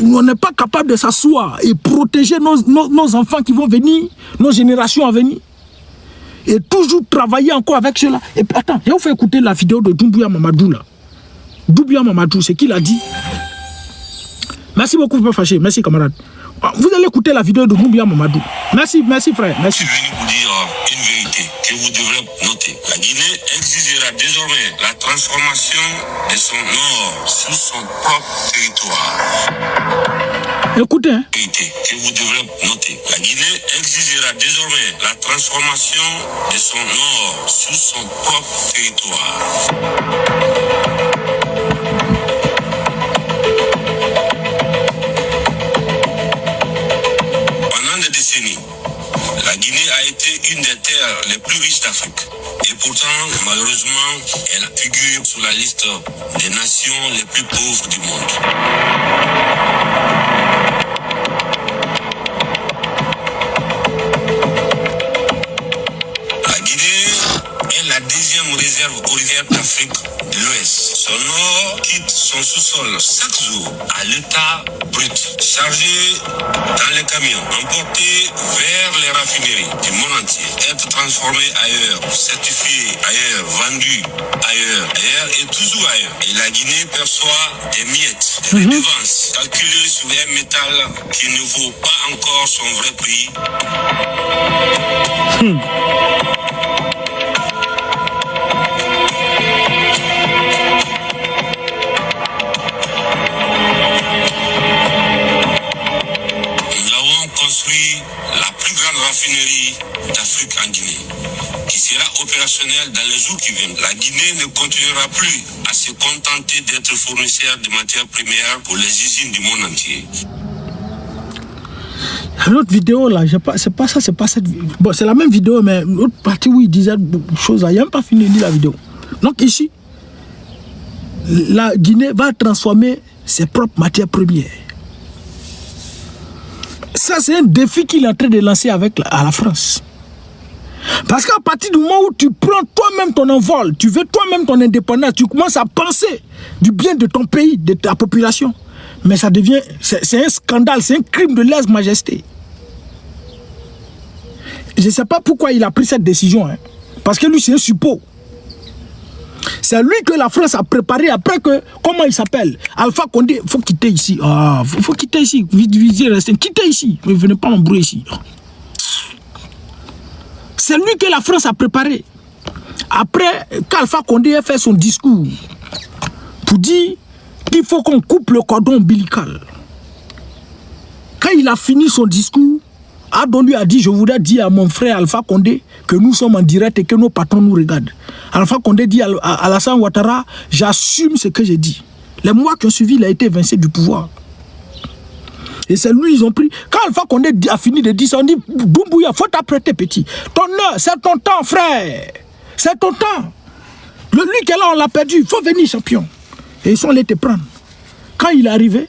On n'est pas capable de s'asseoir et protéger nos enfants qui vont venir, nos générations à venir. Et toujours travailler encore avec cela. Et puis, attends, je vais vous faire écouter la vidéo de Doumbouya Mamadou là. Doumbouya Mamadou, c'est qui l'a dit? Merci beaucoup, pas fâché. Merci, camarade. Vous allez écouter la vidéo de Doumbouya Mamadou. Merci frère. Merci. Je suis venu vous dire une vérité que vous devrez noter. La Guinée exigera désormais la transformation de son nord sous son propre territoire. Écoutez, hein. Vérité que vous devrez noter. La Guinée exigera désormais la transformation de son nord sous son propre territoire. La Guinée a été une des terres les plus riches d'Afrique. Et pourtant, malheureusement, elle figure sur la liste des nations les plus pauvres du monde. La Guinée est la deuxième réserve aurifère d'Afrique de l'Ouest. Son nord quitte son sous-sol chaque jour à l'état brut, chargé dans les camions, emporté vers les raffineries du monde entier, être transformé ailleurs, certifié ailleurs, vendu ailleurs et toujours ailleurs. Et la Guinée perçoit des miettes, des redevances calculées sur un métal qui ne vaut pas encore son vrai prix. La plus grande raffinerie d'Afrique en Guinée, qui sera opérationnelle dans les jours qui viennent. La Guinée ne continuera plus à se contenter d'être fournisseur de matières premières pour les usines du monde entier. L'autre vidéo là, c'est pas ça, c'est pas cette vidéo. Bon, c'est la même vidéo, mais l'autre partie où il disait beaucoup de choses, il n'a même pas fini de lire la vidéo. Donc ici, la Guinée va transformer ses propres matières premières. Ça, c'est un défi qu'il est en train de lancer à la France. Parce qu'à partir du moment où tu prends toi-même ton envol, tu veux toi-même ton indépendance, tu commences à penser du bien de ton pays, de ta population. Mais ça devient, c'est un scandale, c'est un crime de lèse-majesté. Je ne sais pas pourquoi il a pris cette décision. Hein. Parce que lui, c'est un suppôt. C'est lui que la France a préparé après que, comment il s'appelle, Alpha Condé, il faut quitter ici. Ah, faut quitter ici. Quittez ici. Ne venez pas m'embrouiller ici. C'est lui que la France a préparé. Après qu'Alpha Condé ait fait son discours pour dire qu'il faut qu'on coupe le cordon ombilical. Quand il a fini son discours, Ado lui a dit, je voudrais dire à mon frère Alpha Condé que nous sommes en direct et que nos patrons nous regardent. Alpha Condé dit à Alassane Ouattara, j'assume ce que j'ai dit. Les mois qui ont suivi, il a été évincé du pouvoir. Et c'est lui, ils ont pris. Quand Alpha Condé a fini de dire ça, on dit, Doumbouya, faut t'apprêter, petit. Ton heure, c'est ton temps, frère. C'est ton temps. Lui qui est là, on l'a perdu. Il faut venir, champion. Et ils sont allés te prendre. Quand il est arrivé,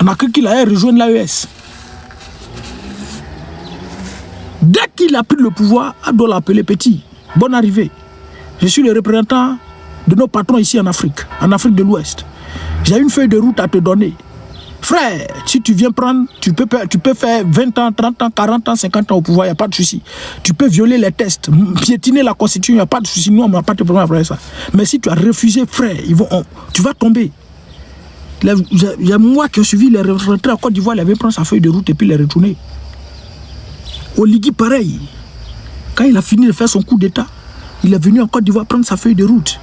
on a cru qu'il allait rejoindre l'AES. Dès qu'il a pris le pouvoir, Ado l'a appelé petit. Bonne arrivée. Je suis le représentant de nos patrons ici en Afrique de l'Ouest. J'ai une feuille de route à te donner. Frère, si tu viens prendre, tu peux faire 20 ans, 30 ans, 40 ans, 50 ans au pouvoir, il n'y a pas de souci. Tu peux violer les tests, piétiner la Constitution, il n'y a pas de souci. Nous, on n'a pas de problème avec ça. Mais si tu as refusé, frère, tu vas tomber. Il y a moi qui ai suivi, il est rentré en Côte d'Ivoire, il avait pris sa feuille de route et puis il est retourné. Oligui, pareil. Quand il a fini de faire son coup d'État, il est venu en Côte d'Ivoire prendre sa feuille de route.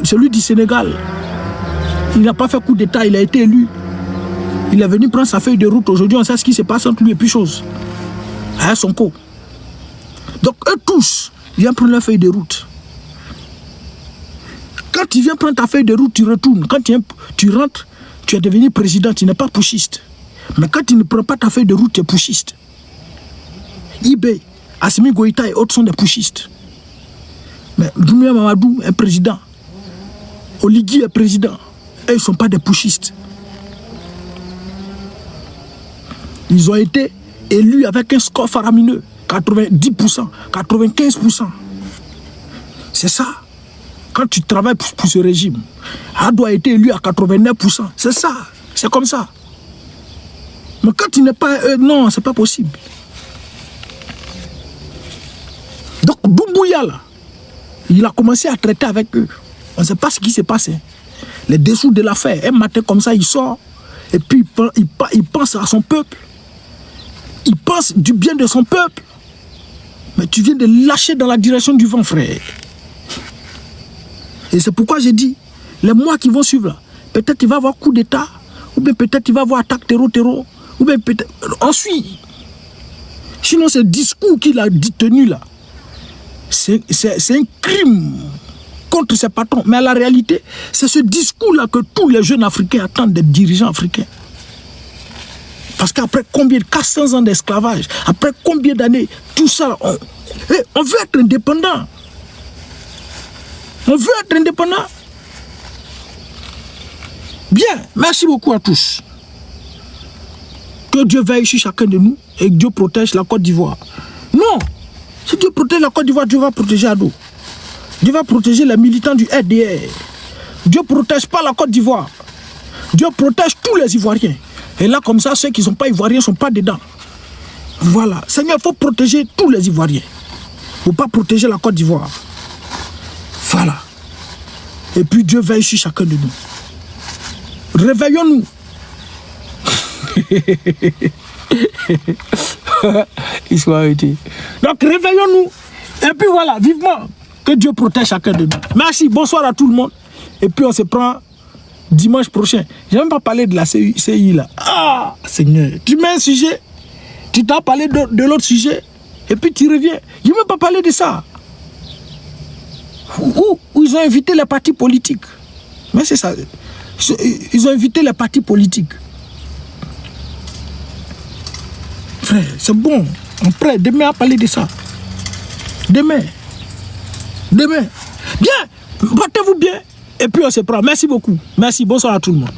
Celui du Sénégal, il n'a pas fait coup d'État, il a été élu. Il est venu prendre sa feuille de route. Aujourd'hui, on sait ce qui se passe entre lui et puis chose. À Sonko. Donc, eux tous, ils viennent prendre leur feuille de route. Quand tu viens prendre ta feuille de route, tu retournes. Quand tu rentres, tu es devenu président, tu n'es pas pushiste. Mais quand tu ne prends pas ta feuille de route, tu es pushiste. Ibé, Assimi Goïta et autres sont des pushistes. Mais Doumbouya Mamadou est président. Oligui est président. Et ils ne sont pas des pushistes. Ils ont été élus avec un score faramineux. 90%, 95%. C'est ça. Quand tu travailles pour ce régime, Ado a été élu à 89%. C'est ça. C'est comme ça. Mais quand tu n'es pas... non, c'est pas possible. Donc Doumbouya, là, il a commencé à traiter avec eux. On ne sait pas ce qui s'est passé. Les dessous de l'affaire. Un matin comme ça, il sort. Et puis il pense à son peuple. Il pense du bien de son peuple. Mais tu viens de lâcher dans la direction du vent, frère. Et c'est pourquoi j'ai dit, les mois qui vont suivre là, peut-être il va y avoir coup d'État, ou bien peut-être il va y avoir attaque terreau, ou bien peut-être... On suit. Sinon, ce discours qu'il a tenu là, c'est un crime contre ses patrons. Mais la réalité, c'est ce discours-là que tous les jeunes Africains attendent des dirigeants africains. Parce qu'après combien de 400 ans d'esclavage, après combien d'années, tout ça, on veut être indépendant. On veut être indépendant. Bien, merci beaucoup à tous. Que Dieu veille sur chacun de nous et que Dieu protège la Côte d'Ivoire. Non, si Dieu protège la Côte d'Ivoire, Dieu va protéger Ado. Dieu va protéger les militants du RDR. Dieu ne protège pas la Côte d'Ivoire. Dieu protège tous les Ivoiriens. Et là, comme ça, ceux qui ne sont pas Ivoiriens ne sont pas dedans. Voilà. Seigneur, il faut protéger tous les Ivoiriens. Il ne faut pas protéger la Côte d'Ivoire. Voilà. Et puis Dieu veille sur chacun de nous. Réveillons-nous. Il soit arrêté. Donc réveillons-nous. Et puis voilà, vivement. Que Dieu protège chacun de nous. Merci, bonsoir à tout le monde. Et puis on se prend dimanche prochain. Je n'ai même pas parlé de la CI là. Ah, Seigneur. Tu mets un sujet, tu t'as parlé de l'autre sujet, et puis tu reviens. Je n'ai même pas parlé de ça. Où ils ont invité les partis politiques. Mais c'est ça. Ils ont invité les partis politiques. Frère, c'est bon. On est prêt demain à parler de ça. Demain. Bien. Portez-vous bien. Et puis on se prend. Merci beaucoup. Merci. Bonsoir à tout le monde.